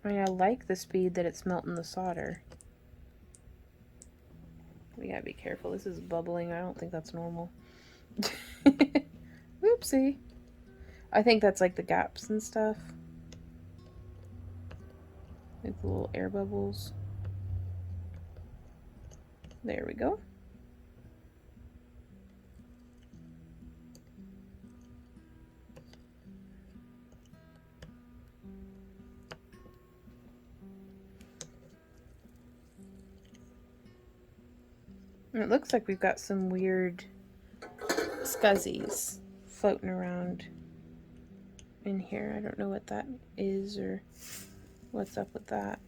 S1: I mean, I like the speed that it's melting the solder. We gotta be careful. This is bubbling. I don't think that's normal. Oopsie. I think that's like the gaps and stuff. Like the little air bubbles. There we go. And it looks like we've got some weird scuzzies floating around in here. I don't know what that is or what's up with that.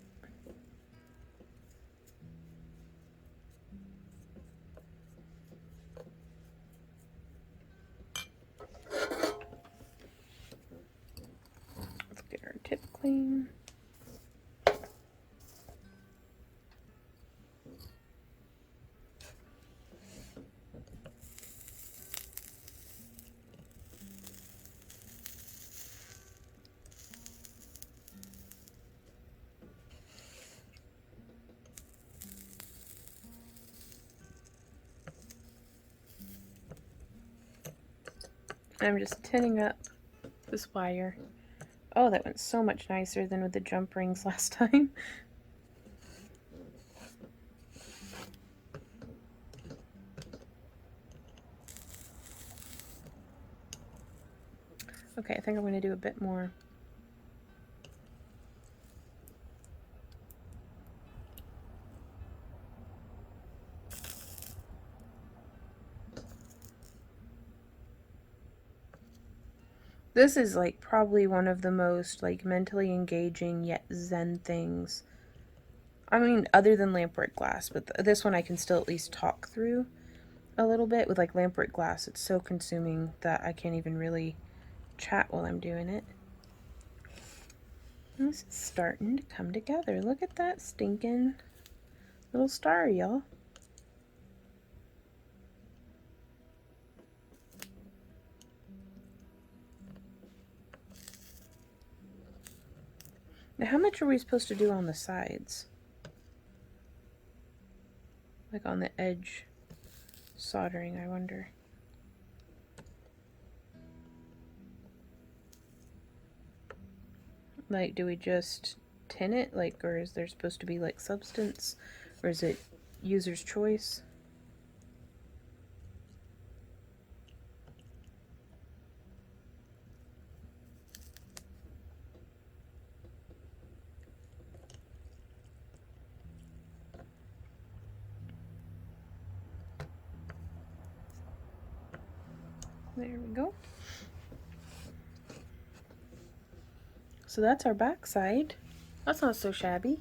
S1: Let's get our tip clean. I'm just tinning up this wire. Oh, that went so much nicer than with the jump rings last time. Okay, I think I'm going to do a bit more. This is like probably one of the most like mentally engaging yet zen things. I mean, other than lamplight glass, but this one I can still at least talk through a little bit. With like lamplight glass, it's so consuming that I can't even really chat while I'm doing it. This is starting to come together. Look at that stinking little star, y'all. Now, how much are we supposed to do on the sides? Like on the edge soldering, I wonder. Like, do we just tin it? Like, or is there supposed to be like substance? Or is it user's choice? There we go. So that's our back side. That's not so shabby.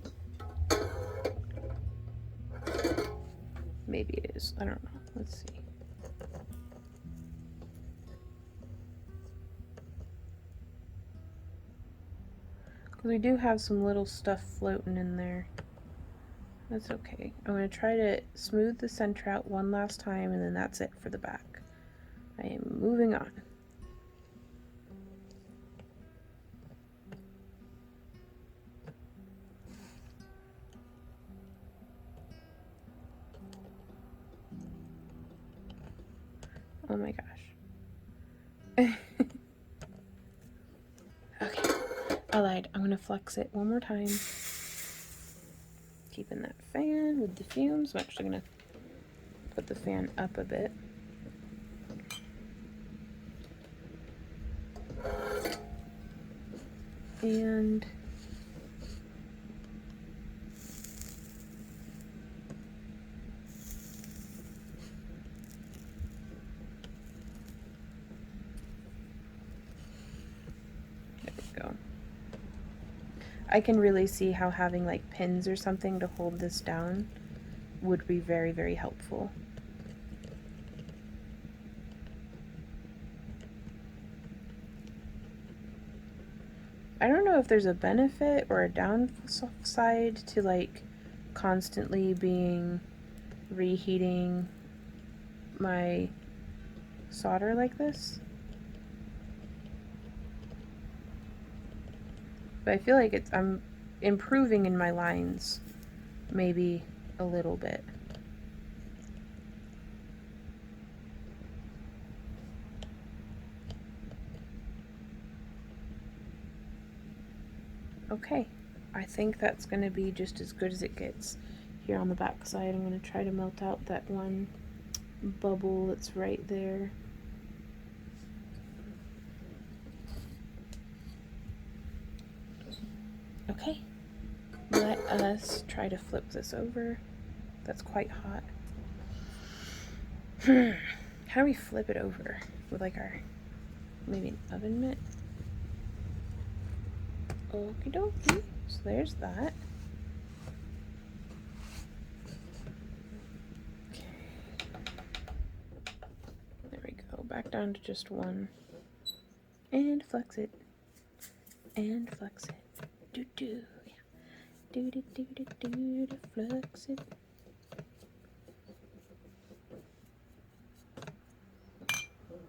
S1: Maybe it is. I don't know. Let's see. Because we do have some little stuff floating in there. That's okay. I'm going to try to smooth the center out one last time, and then that's it for the back. I am moving on. Oh my gosh. Okay, I lied. I'm gonna flex it one more time. Keeping that fan with the fumes. I'm actually gonna put the fan up a bit. And there we go. I can really see how having like pins or something to hold this down would be very, very helpful. I don't know if there's a benefit or a downside to like constantly being reheating my solder like this. But I feel like I'm improving in my lines maybe a little bit. Okay, I think that's going to be just as good as it gets. Here on the back side, I'm going to try to melt out that one bubble that's right there. Okay, let us try to flip this over. That's quite hot. How do we flip it over? With like our, maybe an oven mitt? Okie dokie. So there's that. Okay. There we go. Back down to just one. And flex it. And flex it. Do do. Yeah. Do do do do do do. Flex it.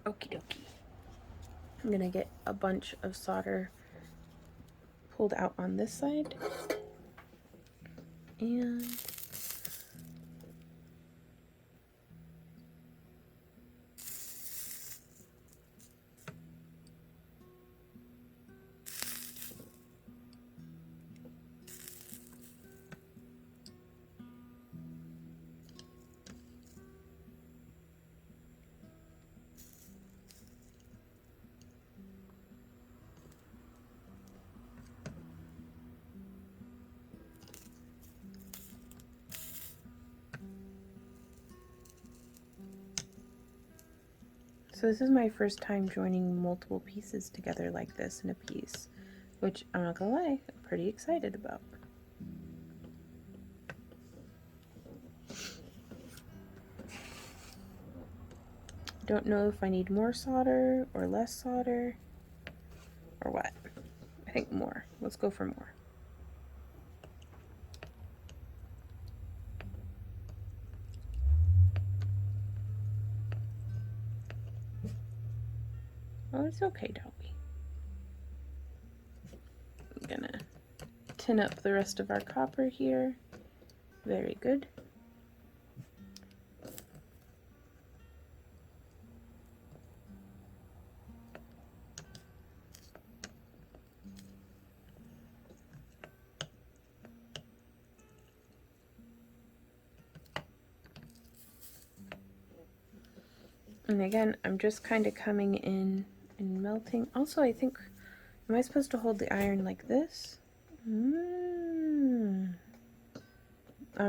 S1: Okie dokie. I'm gonna get a bunch of solder pulled out on this side. And so this is my first time joining multiple pieces together like this in a piece, which I'm not gonna lie, I'm pretty excited about. Don't know if I need more solder or less solder or what. I think more. Let's go for more. Oh, it's okay, Dolby. I'm gonna tin up the rest of our copper here. Very good. And again, I'm just kind of coming in and melting. Also, I think, am I supposed to hold the iron like this? I'm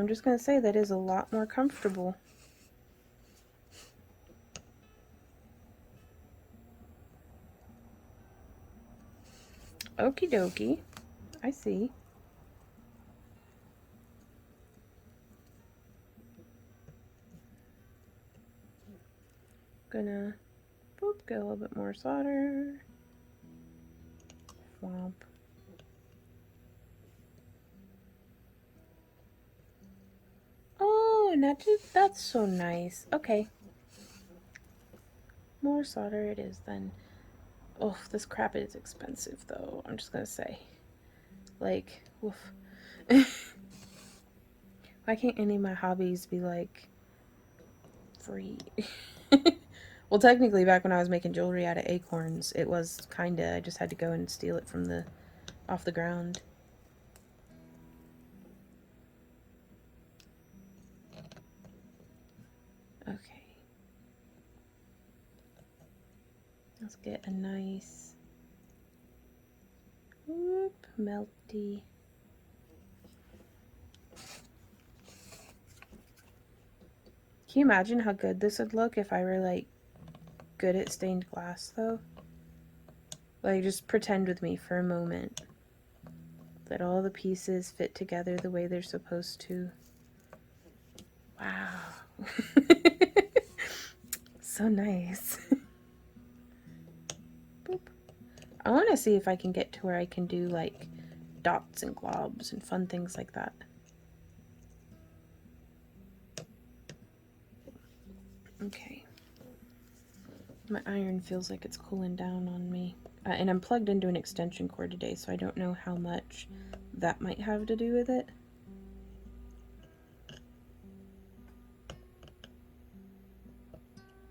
S1: just going to say that is a lot more comfortable. Okie dokie. I see. Gonna boop, get a little bit more solder. Womp. Oh, that's so nice. Okay. More solder it is then. Oh, this crap is expensive though. I'm just gonna say. Like, woof. Why can't any of my hobbies be like free? Well, technically, back when I was making jewelry out of acorns, it was kinda. I just had to go and steal it from off the ground. Okay. Let's get a nice, whoop, melty. Can you imagine how good this would look if I were like good at stained glass though? Like, just pretend with me for a moment that all the pieces fit together the way they're supposed to. Wow. So nice. Boop. I want to see if I can get to where I can do like dots and globs and fun things like that. Okay. My iron feels like it's cooling down on me. And I'm plugged into an extension cord today, so I don't know how much that might have to do with it.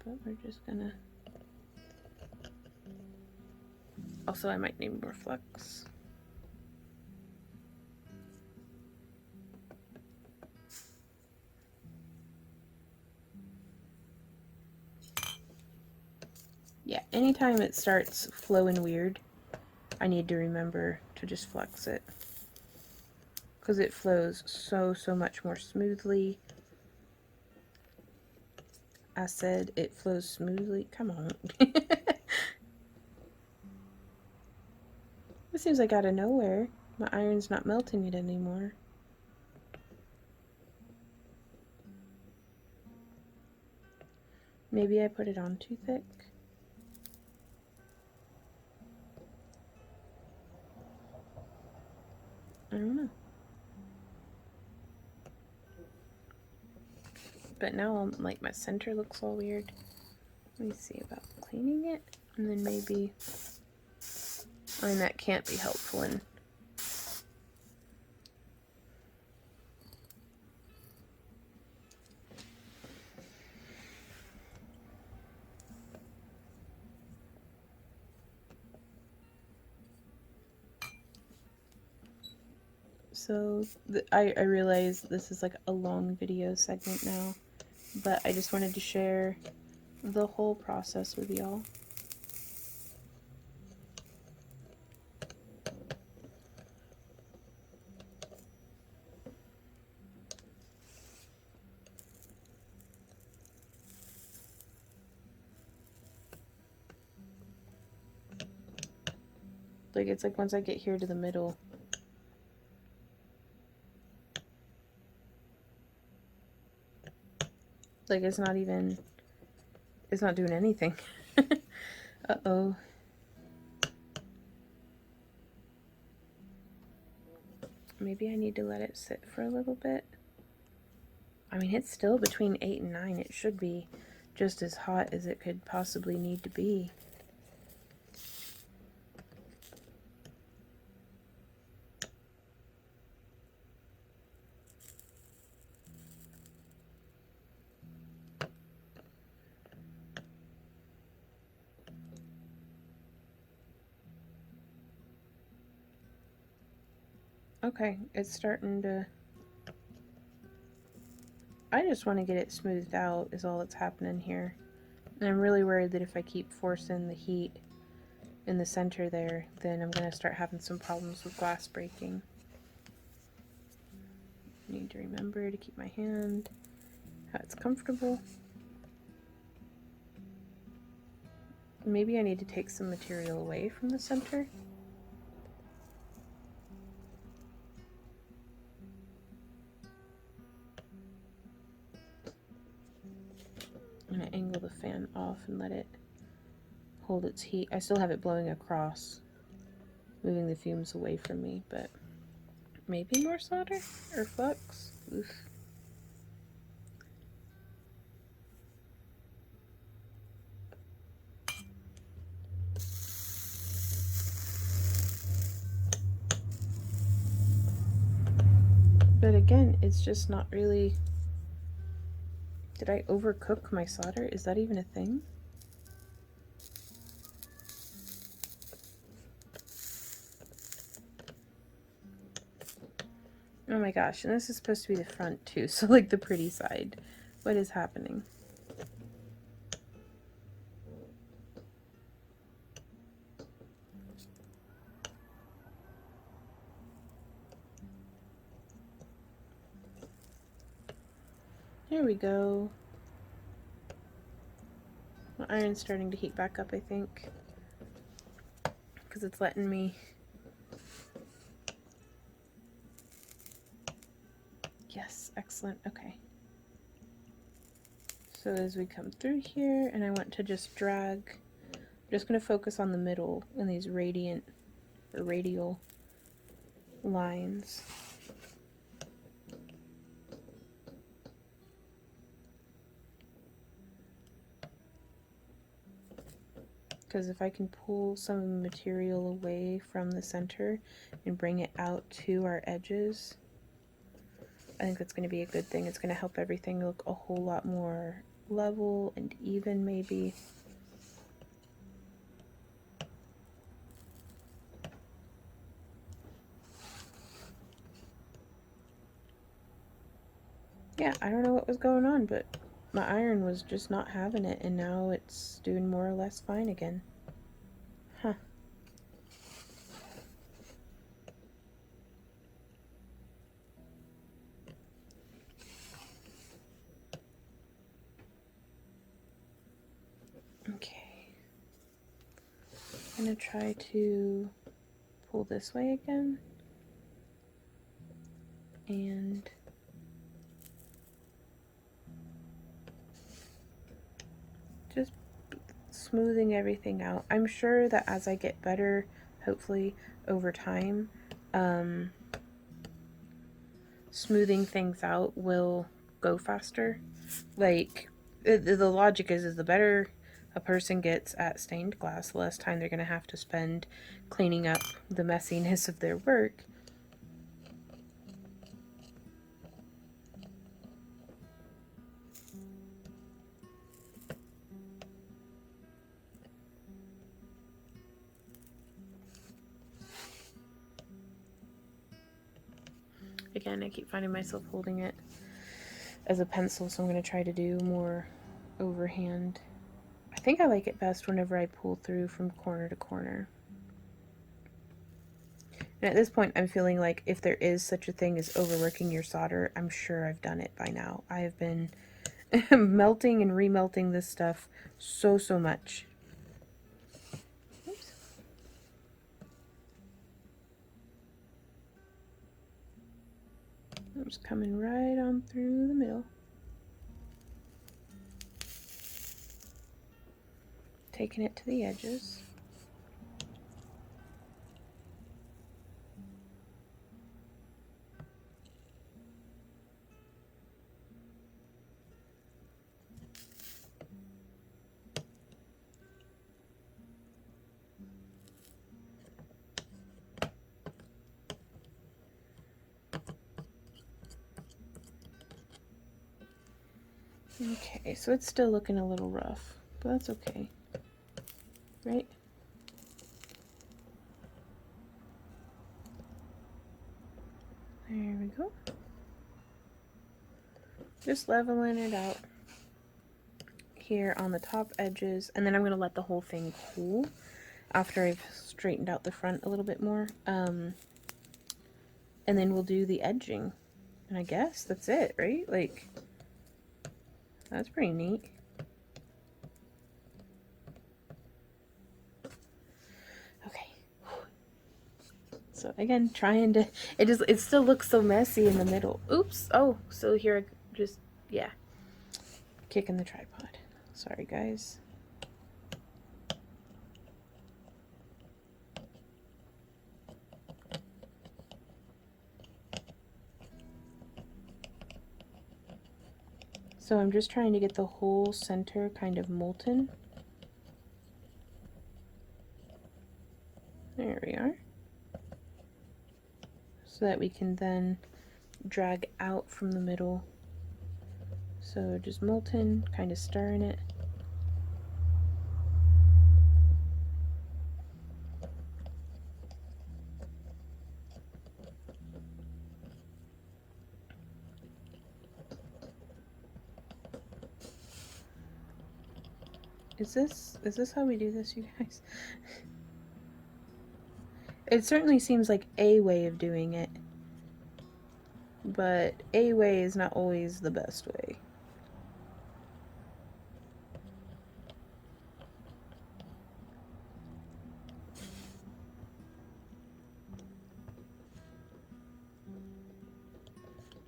S1: But we're just gonna... Also, I might need more flux. Yeah, anytime it starts flowing weird, I need to remember to just flex it. Because it flows so much more smoothly. I said it flows smoothly. Come on. This seems like out of nowhere. My iron's not melting it anymore. Maybe I put it on too thick. I don't know. But now like my center looks all weird. Let me see about cleaning it. And then maybe... I mean, that can't be helpful in... So, I realize this is like a long video segment now, but I just wanted to share the whole process with y'all. Like, it's like once I get here to the middle, like it's not doing anything. Uh-oh. Maybe I need to let it sit for a little bit. I mean, it's still between 8 and 9. It should be just as hot as it could possibly need to be. Okay, it's starting to... I just want to get it smoothed out is all that's happening here. And I'm really worried that if I keep forcing the heat in the center there, then I'm going to start having some problems with glass breaking. I need to remember to keep my hand how it's comfortable. Maybe I need to take some material away from the center. gonna angle the fan off and let it hold its heat. I still have it blowing across, moving the fumes away from me, but maybe more solder or flux. Oof. But again, it's just not really... Did I overcook my solder? Is that even a thing? Oh my gosh, and this is supposed to be the front too, so like the pretty side. What is happening? There we go. My iron's starting to heat back up, I think, because it's letting me... Yes, excellent, okay. So as we come through here, and I want to just drag, I'm just going to focus on the middle and these radiant or radial lines. Because if I can pull some of the material away from the center and bring it out to our edges, I think that's going to be a good thing. It's going to help everything look a whole lot more level and even, maybe. Yeah, I don't know what was going on, but my iron was just not having it, and now it's doing more or less fine again. Huh. Okay. I'm going to try to pull this way again. And just smoothing everything out. I'm sure that as I get better, hopefully over time, smoothing things out will go faster. Like, the logic is the better a person gets at stained glass, the less time they're going to have to spend cleaning up the messiness of their work. Again, I keep finding myself holding it as a pencil, so I'm going to try to do more overhand. I think I like it best whenever I pull through from corner to corner. And at this point, I'm feeling like if there is such a thing as overworking your solder, I'm sure I've done it by now. I have been melting and remelting this stuff so much. Oops. I'm just coming right on through the middle. Taking it to the edges. Okay, so it's still looking a little rough, but that's okay, right? There we go. Just leveling it out here on the top edges, and then I'm going to let the whole thing cool after I've straightened out the front a little bit more. And then we'll do the edging, and I guess that's it, right? Like, that's pretty neat. Okay. So again, trying to, it still looks so messy in the middle. Oops. Oh, so here, just, yeah, kicking the tripod. Sorry, guys. So I'm just trying to get the whole center kind of molten. There we are. So that we can then drag out from the middle. So just molten, kind of stirring it. Is this how we do this, you guys? It certainly seems like a way of doing it, but a way is not always the best way.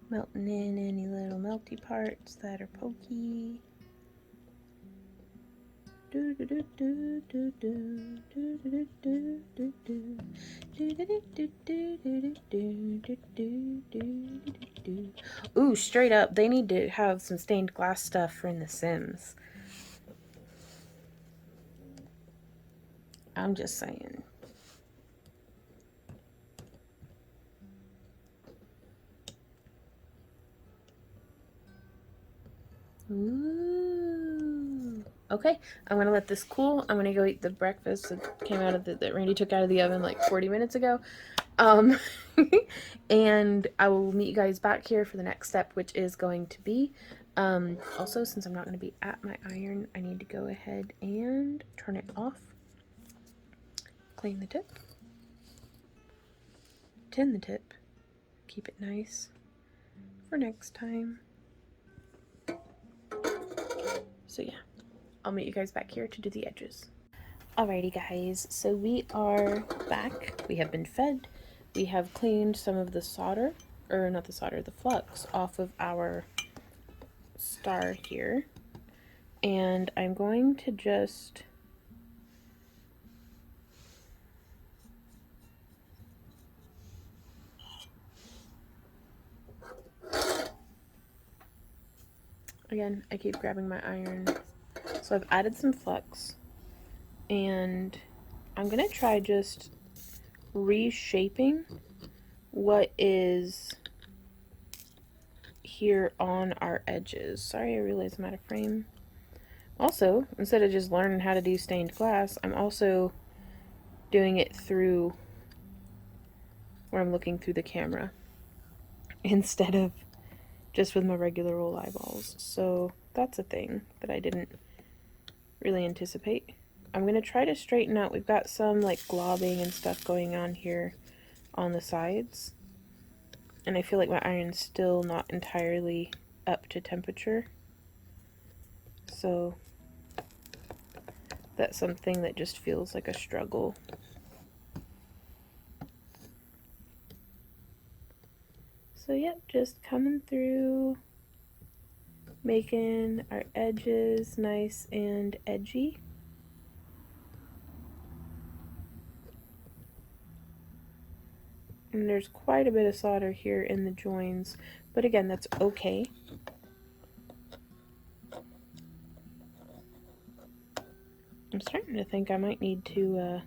S1: Melting in any little melty parts that are pokey. Ooh, straight up, they need to have some stained glass stuff for in The Sims. I'm just saying. Ooh. Okay, I'm gonna let this cool. I'm gonna go eat the breakfast that came out of that Randy took out of the oven like 40 minutes ago. And I will meet you guys back here for the next step, which is going to be, also, since I'm not going to be at my iron, I need to go ahead and turn it off, clean the tip, tin the tip, keep it nice for next time. So yeah, I'll meet you guys back here to do the edges. Alrighty guys, so we are back. We have been fed. We have cleaned some of the solder, or not the solder, the flux off of our star here. And I'm going to just again, I keep grabbing my iron. So I've added some flux, and I'm gonna try just reshaping what is here on our edges. Sorry, I realize I'm out of frame. Also, instead of just learning how to do stained glass, I'm also doing it through where I'm looking through the camera instead of just with my regular old eyeballs. So that's a thing that I didn't really anticipate. I'm going to try to straighten out. We've got some like globbing and stuff going on here on the sides. And I feel like my iron's still not entirely up to temperature. So that's something that just feels like a struggle. So yep, just coming through, making our edges nice and edgy. And there's quite a bit of solder here in the joins, but again, that's okay. I'm starting to think I might need to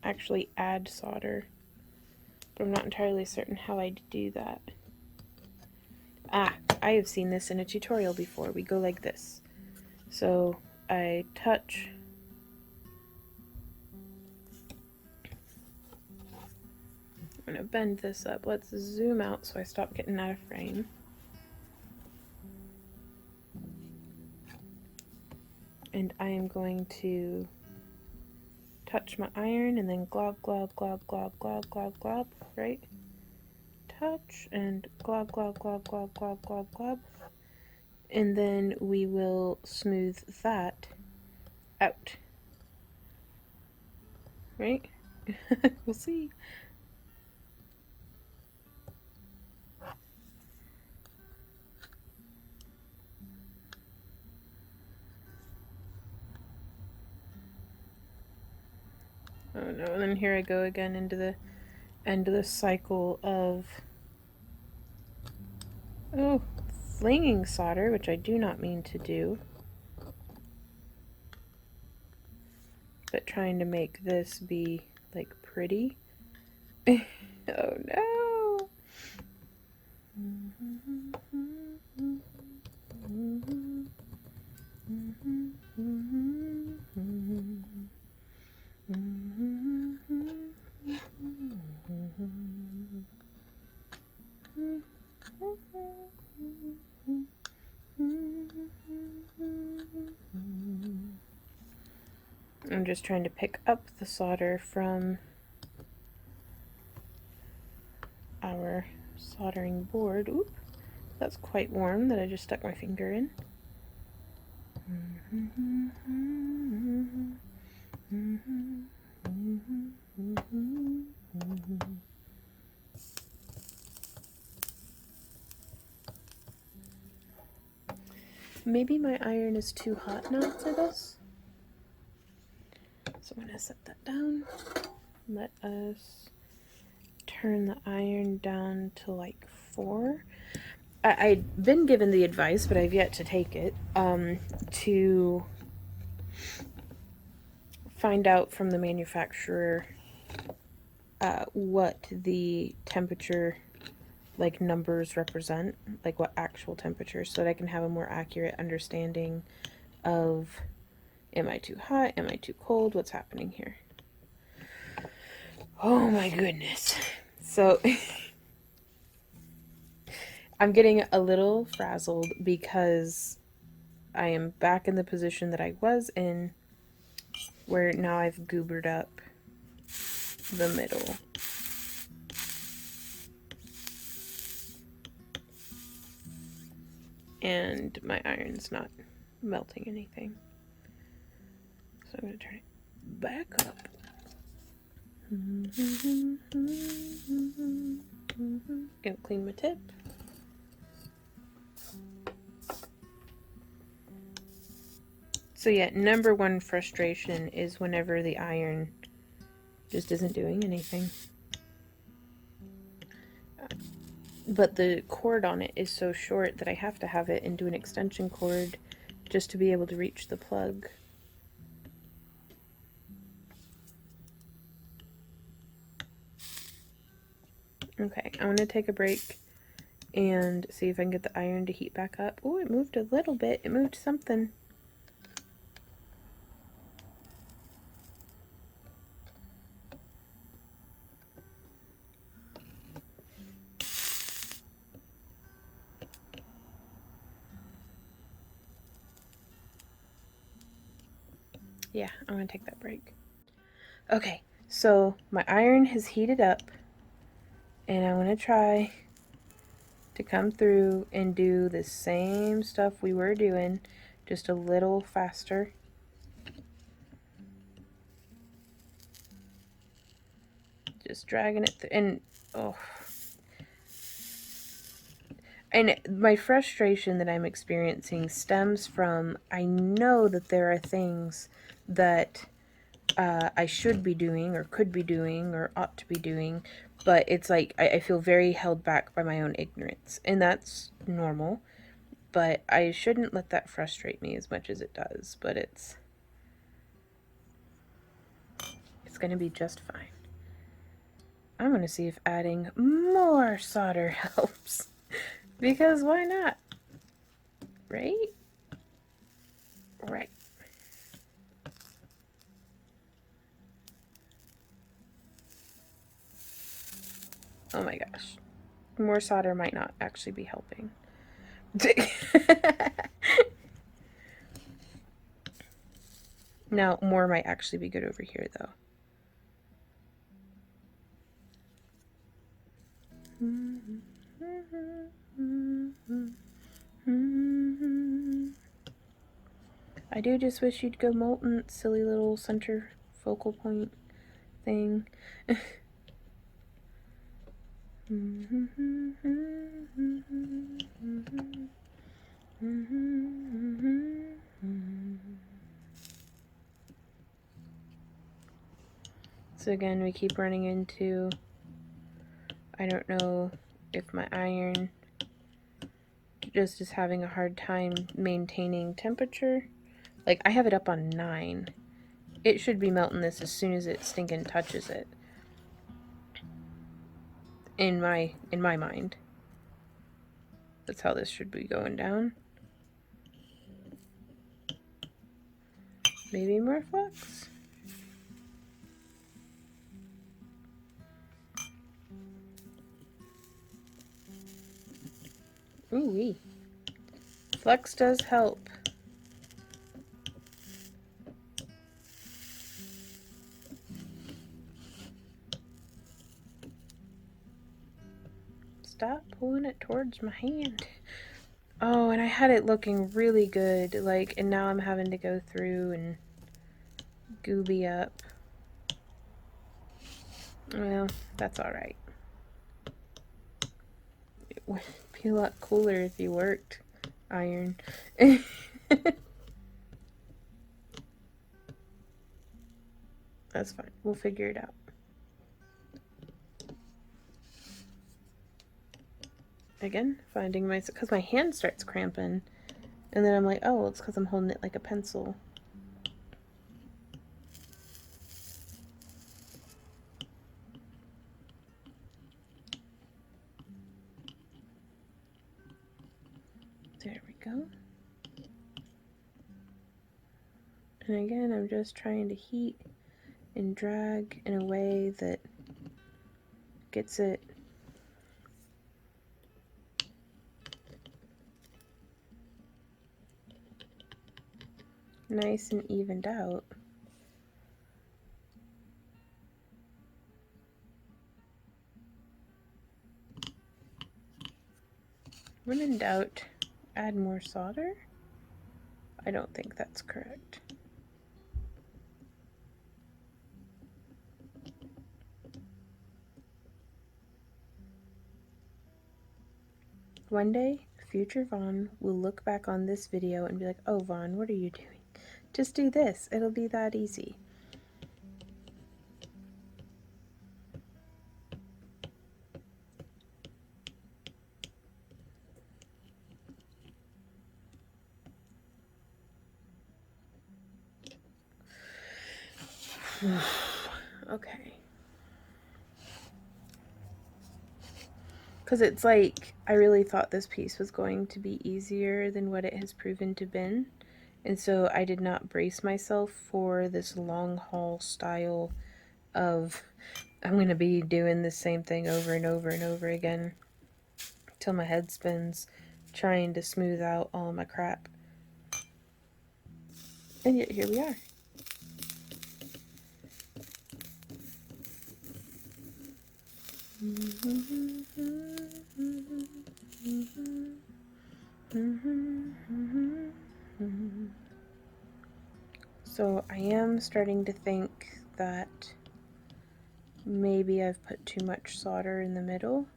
S1: actually add solder, but I'm not entirely certain how I do that. Ah, I have seen this in a tutorial before. We go like this. So I touch I'm going to bend this up. Let's zoom out so I stop getting out of frame. And I am going to touch my iron and then glob, glob, glob, glob, glob, glob, glob, right? Touch and glob, glob, glob, glob, glob, glob, glob. And then we will smooth that out. Right? We'll see. Oh no, and then here I go again into the end of the cycle of flinging solder, which I do not mean to do, but trying to make this be like pretty. Oh no. I'm just trying to pick up the solder from our soldering board. Oop, that's quite warm that I just stuck my finger in. Maybe my iron is too hot now for this. So I'm going to set that down. Let us turn the iron down to like 4. I'd been given the advice, but I've yet to take it, to find out from the manufacturer what the temperature like numbers represent, like what actual temperature, so that I can have a more accurate understanding of, am I too hot, am I too cold, what's happening here. Oh my goodness. So I'm getting a little frazzled because I am back in the position that I was in, where now I've goobered up the middle. And my iron's not melting anything. So I'm going to turn it back up. Gonna clean my tip. So yeah, number one frustration is whenever the iron just isn't doing anything. But the cord on it is so short that I have to have it into an extension cord just to be able to reach the plug. Okay, I'm gonna take a break and see if I can get the iron to heat back up. Oh, it moved a little bit. It moved something. Yeah, I'm gonna take that break. Okay, so my iron has heated up and I'm gonna try to come through and do the same stuff we were doing, just a little faster. Just dragging it through, and oh. And my frustration that I'm experiencing stems from, I know that there are things that I should be doing or could be doing or ought to be doing, but it's like I feel very held back by my own ignorance, and that's normal, but I shouldn't let that frustrate me as much as it does. But it's gonna be just fine. I'm gonna see if adding more solder helps, because why not, right? Right. Oh my gosh. More solder might not actually be helping. Now, more might actually be good over here, though. I do just wish you'd go molten, silly little center focal point thing. So again, we keep running into, I don't know if my iron just is having a hard time maintaining temperature. Like, I have it up on 9. It should be melting this as soon as it stinking touches it. In my mind. That's how this should be going down. Maybe more flux? Ooh-wee. Flux does help. Stop pulling it towards my hand. Oh, and I had it looking really good, like, and now I'm having to go through and gooby up. Well, that's alright. It would be a lot cooler if you worked iron. That's fine. We'll figure it out. Again, finding myself, because my hand starts cramping, and then I'm like, oh, it's because I'm holding it like a pencil. There we go. And again, I'm just trying to heat and drag in a way that gets it nice and evened out. When in doubt, add more solder? I don't think that's correct. One day, future Vaughn will look back on this video and be like, oh, Vaughn, what are you doing? Just do this. It'll be that easy. Okay. Because it's like, I really thought this piece was going to be easier than what it has proven to been. And so I did not brace myself for this long haul style of, I'm going to be doing the same thing over and over and over again till my head spins, trying to smooth out all my crap. And yet here we are. So I am starting to think that maybe I've put too much solder in the middle,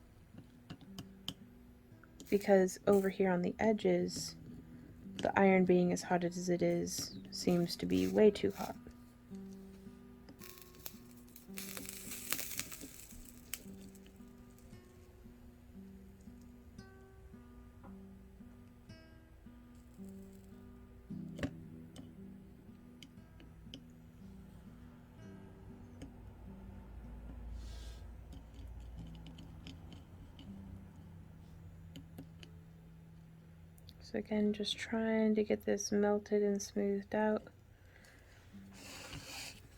S1: because over here on the edges, the iron being as hot as it is seems to be way too hot. So again, just trying to get this melted and smoothed out.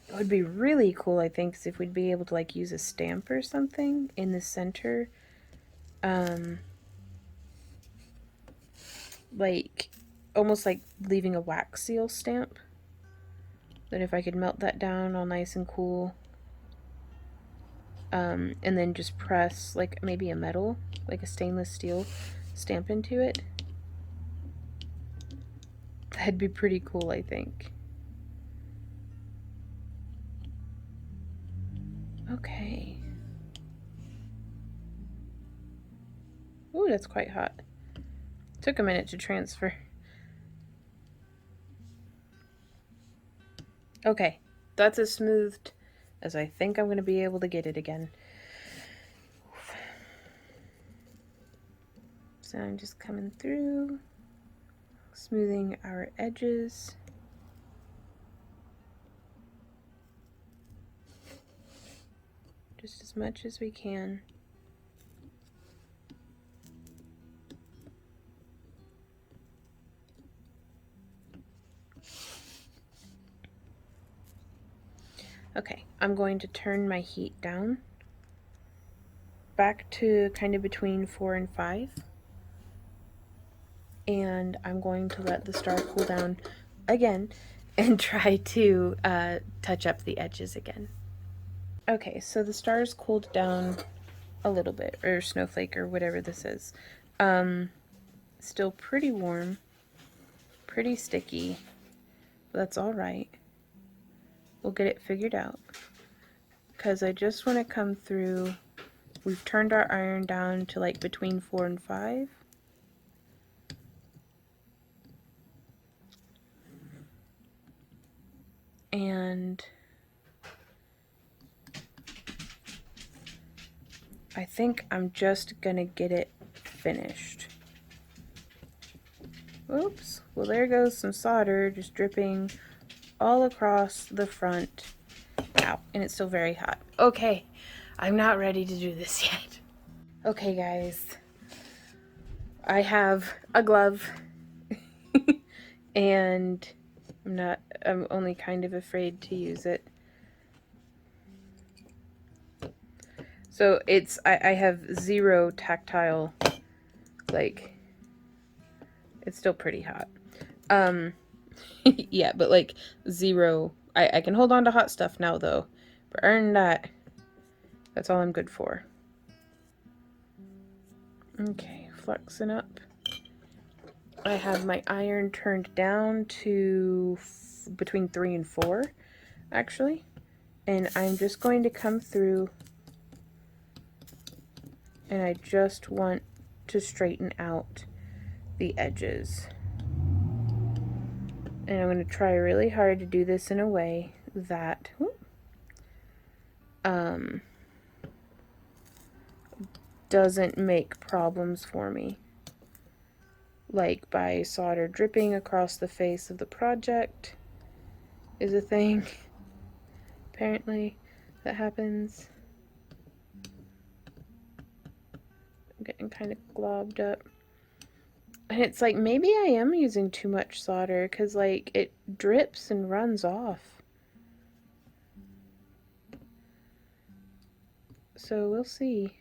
S1: It would be really cool, I think, if we'd be able to like use a stamp or something in the center. Like almost like leaving a wax seal stamp. That if I could melt that down all nice and cool, and then just press like maybe a metal, like a stainless steel stamp into it. That'd be pretty cool, I think. Okay. Ooh, that's quite hot. Took a minute to transfer. Okay, that's as smoothed as I think I'm going to be able to get it again. So I'm just coming through, smoothing our edges. Just as much as we can. Okay, I'm going to turn my heat down back to kind of between 4 and 5. And I'm going to let the star cool down again and try to touch up the edges again. Okay, so the star's cooled down a little bit, or snowflake, or whatever this is. Still pretty warm, pretty sticky, but that's all right. We'll get it figured out. Because I just want to come through. We've turned our iron down to like between 4 and 5. And I think I'm just gonna get it finished. Oops, well there goes some solder just dripping all across the front. Ow, and it's still very hot. Okay, I'm not ready to do this yet. Okay guys, I have a glove and I'm only kind of afraid to use it. So I have 0 tactile, like, it's still pretty hot. Yeah, but like 0, I can hold on to hot stuff now though, but earn that, that's all I'm good for. Okay, flexing up. I have my iron turned down to between 3 and 4, actually. And I'm just going to come through and I just want to straighten out the edges. And I'm going to try really hard to do this in a way that doesn't make problems for me. Like by solder dripping across the face of the project is a thing, apparently, that happens. I'm getting kind of globbed up. And it's like, maybe I am using too much solder, because like it drips and runs off. So we'll see.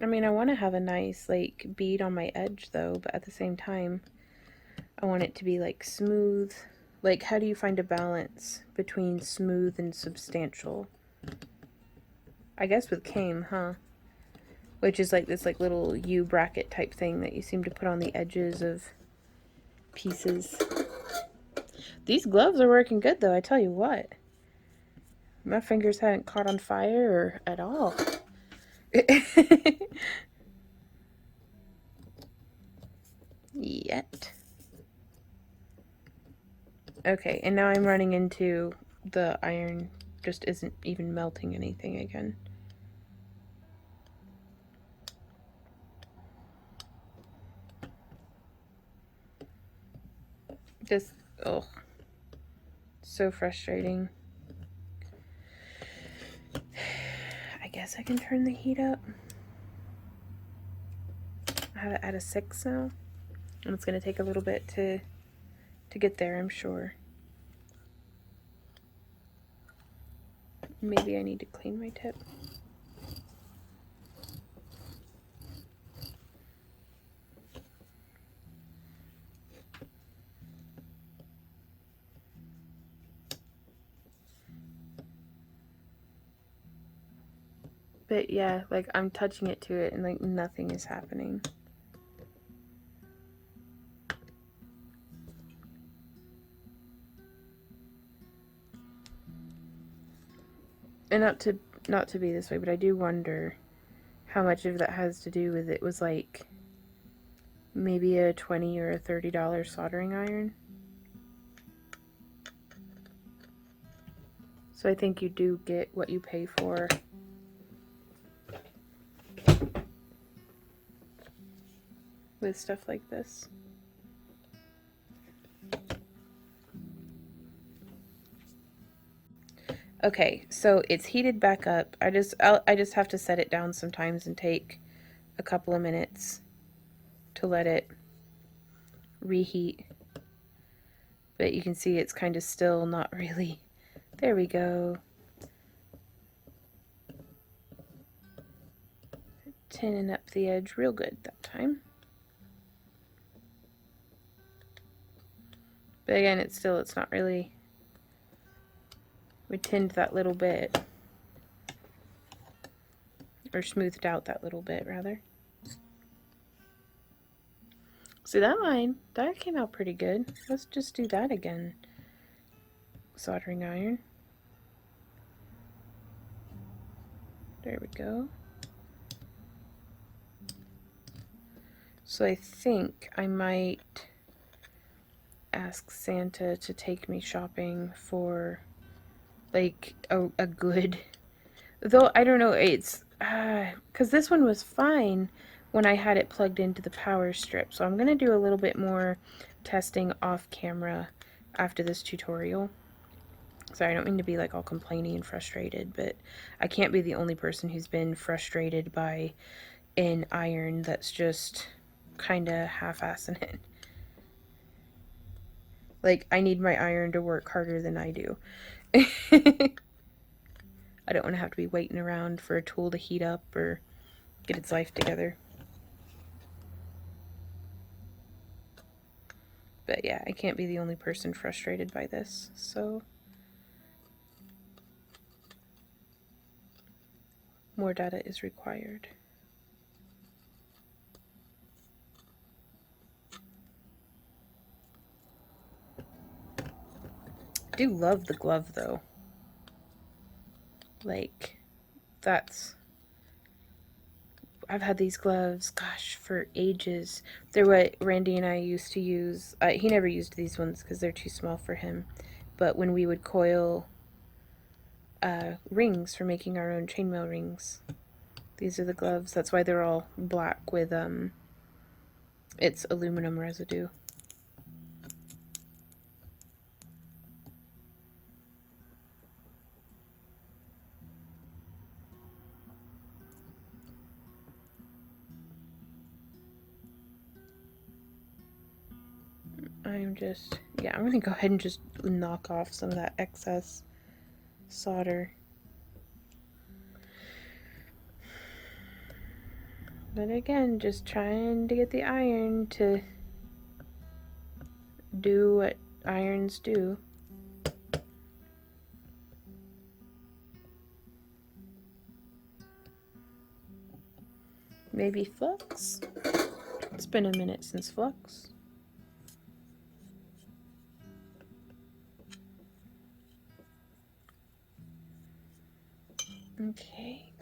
S1: I mean, I want to have a nice like bead on my edge though, but at the same time I want it to be like smooth. Like, how do you find a balance between smooth and substantial? I guess with came, huh? Which is like this like little U bracket type thing that you seem to put on the edges of pieces. These gloves are working good though, I tell you what. My fingers haven't caught on fire at all. Yet. Okay, and now I'm running into the iron just isn't even melting anything again. Just, oh, so frustrating. I guess I can turn the heat up. I have it at a 6 now, and it's gonna take a little bit to get there, I'm sure. Maybe I need to clean my tip. But yeah, like I'm touching it to it and like nothing is happening. And not to be this way, but I do wonder how much of that has to do with it was like maybe a $20 or a $30 soldering iron. So I think you do get what you pay for. With stuff like this. Okay, so it's heated back up. I just have to set it down sometimes and take a couple of minutes to let it reheat. But you can see it's kind of still not really. There we go. Tinning up the edge real good that time. But again, it's not really. We tinned that little bit. Or smoothed out that little bit, rather. See that line? That came out pretty good. Let's just do that again. Soldering iron. There we go. So I think I might ask Santa to take me shopping for like a good, though I don't know, it's because this one was fine when I had it plugged into the power strip, so I'm gonna do a little bit more testing off camera after this tutorial. Sorry, I don't mean to be like all complaining and frustrated, but I can't be the only person who's been frustrated by an iron that's just kind of half-assing it. Like, I need my iron to work harder than I do. I don't want to have to be waiting around for a tool to heat up or get its life together. But yeah, I can't be the only person frustrated by this, so more data is required. I do love the glove though. Like, I've had these gloves, gosh, for ages. They're what Randy and I used to use. He never used these ones because they're too small for him. But when we would coil rings for making our own chainmail rings, these are the gloves. That's why they're all black with it's aluminum residue. I'm going to go ahead and just knock off some of that excess solder. But again, just trying to get the iron to do what irons do. Maybe flux? It's been a minute since flux. Okay.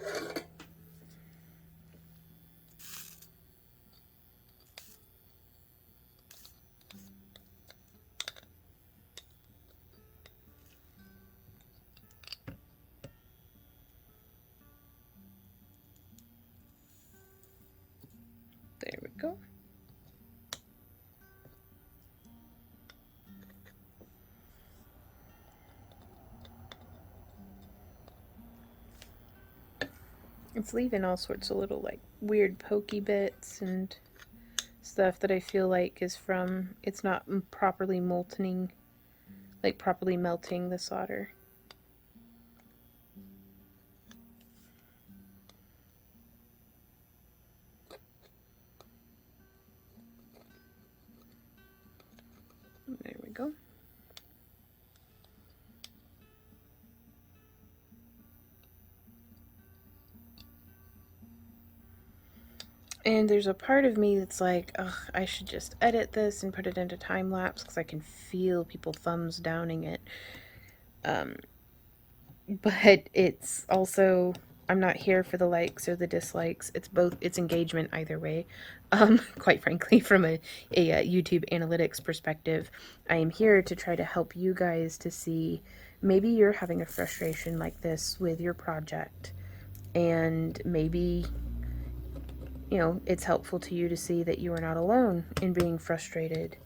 S1: There we go. It's leaving all sorts of little like weird pokey bits and stuff that I feel like is from it's not properly moltening, like properly melting the solder. There we go. And there's a part of me that's like, ugh, I should just edit this and put it into time lapse because I can feel people thumbs downing it. But it's also, I'm not here for the likes or the dislikes. It's both, it's engagement either way. Quite frankly, from a YouTube analytics perspective, I am here to try to help you guys to see maybe you're having a frustration like this with your project, and maybe, it's helpful to you to see that you are not alone in being frustrated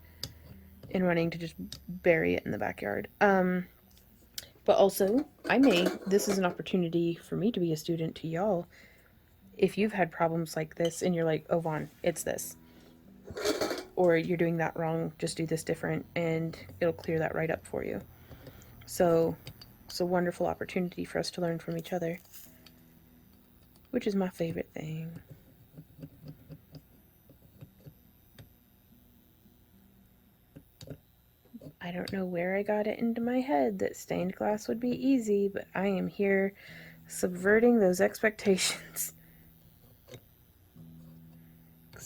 S1: and wanting to just bury it in the backyard. But also, this is an opportunity for me to be a student to y'all. If you've had problems like this and you're like, oh, Vaughn, it's this, or you're doing that wrong, just do this different, and it'll clear that right up for you. So it's a wonderful opportunity for us to learn from each other, which is my favorite thing. I don't know where I got it into my head that stained glass would be easy, but I am here subverting those expectations.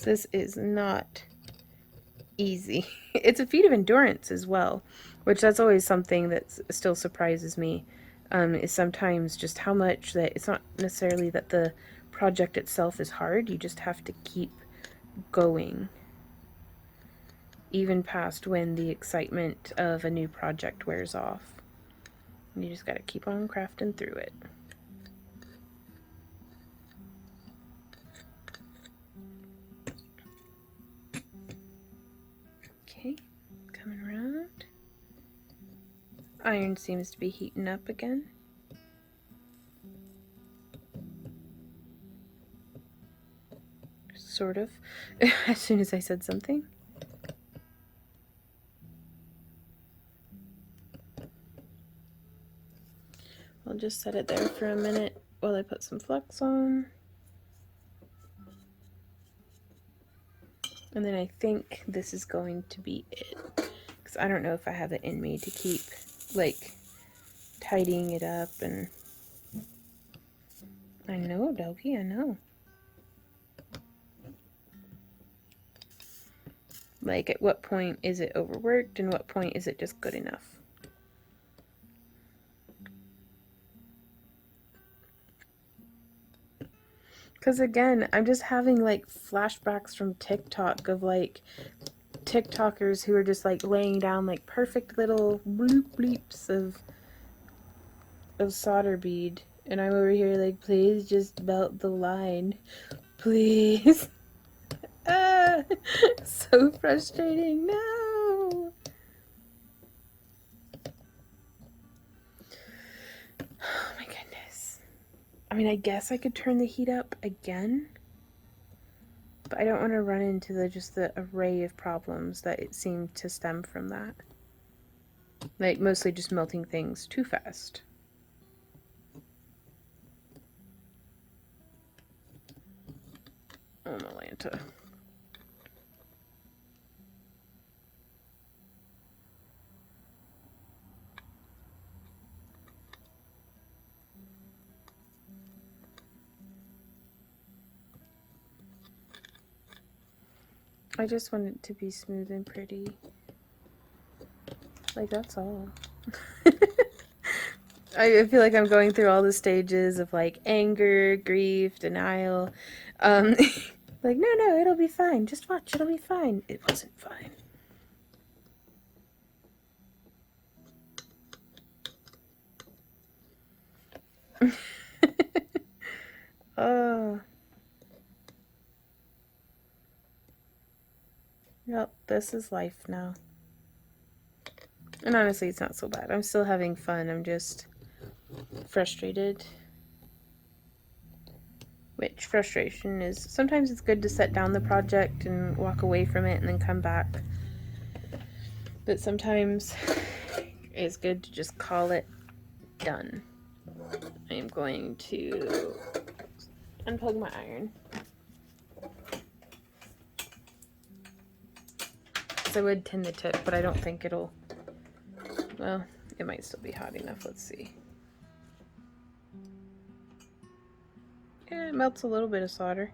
S1: This is not easy. It's a feat of endurance as well, which that's always something that still surprises me, is sometimes just how much that it's not necessarily that the project itself is hard, you just have to keep going, even past when the excitement of a new project wears off. You just gotta keep on crafting through it. Okay, coming around. Iron seems to be heating up again. Sort of. As soon as I said something. I'll just set it there for a minute while I put some flux on. And then I think this is going to be it. Because I don't know if I have it in me to keep, like, tidying it up. And I know, Doki, I know. Like, at what point is it overworked and what point is it just good enough? Because again, I'm just having like flashbacks from TikTok of like TikTokers who are just like laying down like perfect little bloop bleeps of solder bead, and I'm over here like, please just melt the line, please. So frustrating. No. Oh my goodness. I mean, I guess I could turn the heat up again, but I don't want to run into the array of problems that it seemed to stem from that. Like, mostly just melting things too fast. Oh, Malanta. I just want it to be smooth and pretty. Like, that's all. I feel like I'm going through all the stages of like anger, grief, denial. Like, no, it'll be fine. Just watch, it'll be fine. It wasn't fine. Oh. Yep, this is life now. And honestly, it's not so bad. I'm still having fun. I'm just frustrated. Which frustration is, sometimes it's good to set down the project and walk away from it and then come back. But sometimes it's good to just call it done. I am going to unplug my iron. So I would tin the tip, but I don't think it'll, well, it might still be hot enough. Let's see. Yeah, it melts a little bit of solder.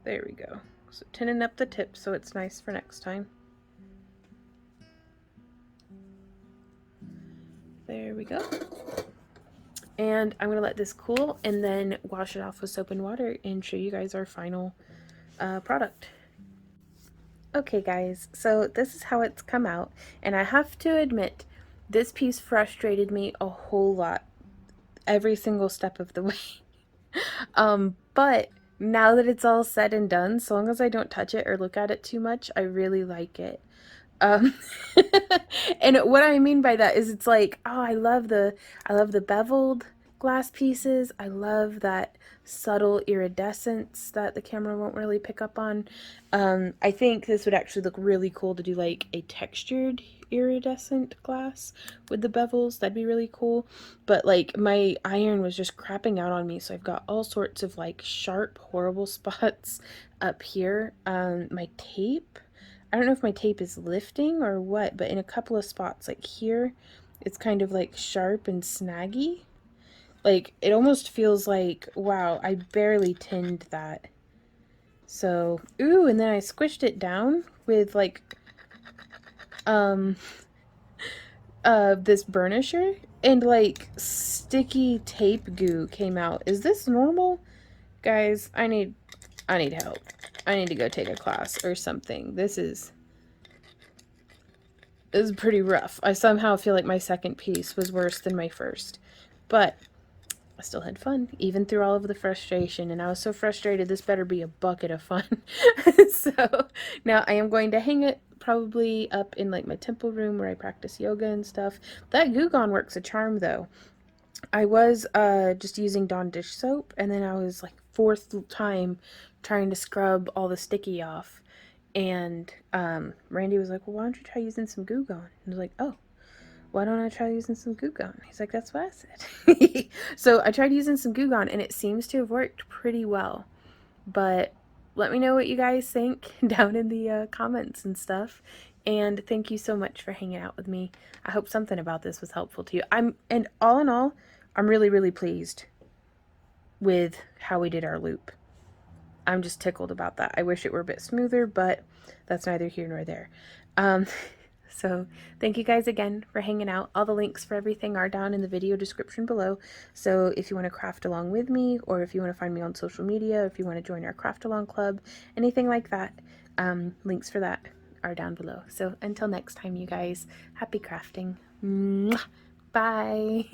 S1: There we go. So tinning up the tip so it's nice for next time. There we go. And I'm going to let this cool and then wash it off with soap and water and show you guys our final product. Okay guys, so this is how it's come out, and I have to admit, This piece frustrated me a whole lot every single step of the way. But now that it's all said and done, so long as I don't touch it or look at it too much, I really like it. Um, and what I mean by that is it's like, oh, I love the beveled glass pieces. I love that subtle iridescence that the camera won't really pick up on. I think this would actually look really cool to do like a textured iridescent glass with the bevels. That'd be really cool. But like my iron was just crapping out on me, so I've got all sorts of like sharp, horrible spots up here. My tape, I don't know if my tape is lifting or what, but in a couple of spots, like here, it's kind of like sharp and snaggy. Like it almost feels like, wow, I barely tinned that. So, ooh, and then I squished it down with like um this burnisher, and like sticky tape goo came out. Is this normal? Guys, I need help. I need to go take a class or something. This is pretty rough. I somehow feel like my second piece was worse than my first. But I still had fun, even through all of the frustration. And I was so frustrated, this better be a bucket of fun. So now I am going to hang it probably up in like my temple room where I practice yoga and stuff. That Goo Gone works a charm though. I was just using Dawn dish soap, and then I was like fourth time trying to scrub all the sticky off. And Randy was like, well, why don't you try using some Goo Gone? And I was like, oh, why don't I try using some Goo Gone? He's like, that's what I said. So I tried using some Goo Gone, and it seems to have worked pretty well. But let me know what you guys think down in the comments and stuff. And thank you so much for hanging out with me. I hope something about this was helpful to you. And all in all, I'm really, really pleased with how we did our loop. I'm just tickled about that. I wish it were a bit smoother, but that's neither here nor there. Um, so thank you guys again for hanging out. All the links for everything are down in the video description below. So if you want to craft along with me, or if you want to find me on social media, if you want to join our craft along club, anything like that, links for that are down below. So until next time, you guys, happy crafting. Mwah! Bye.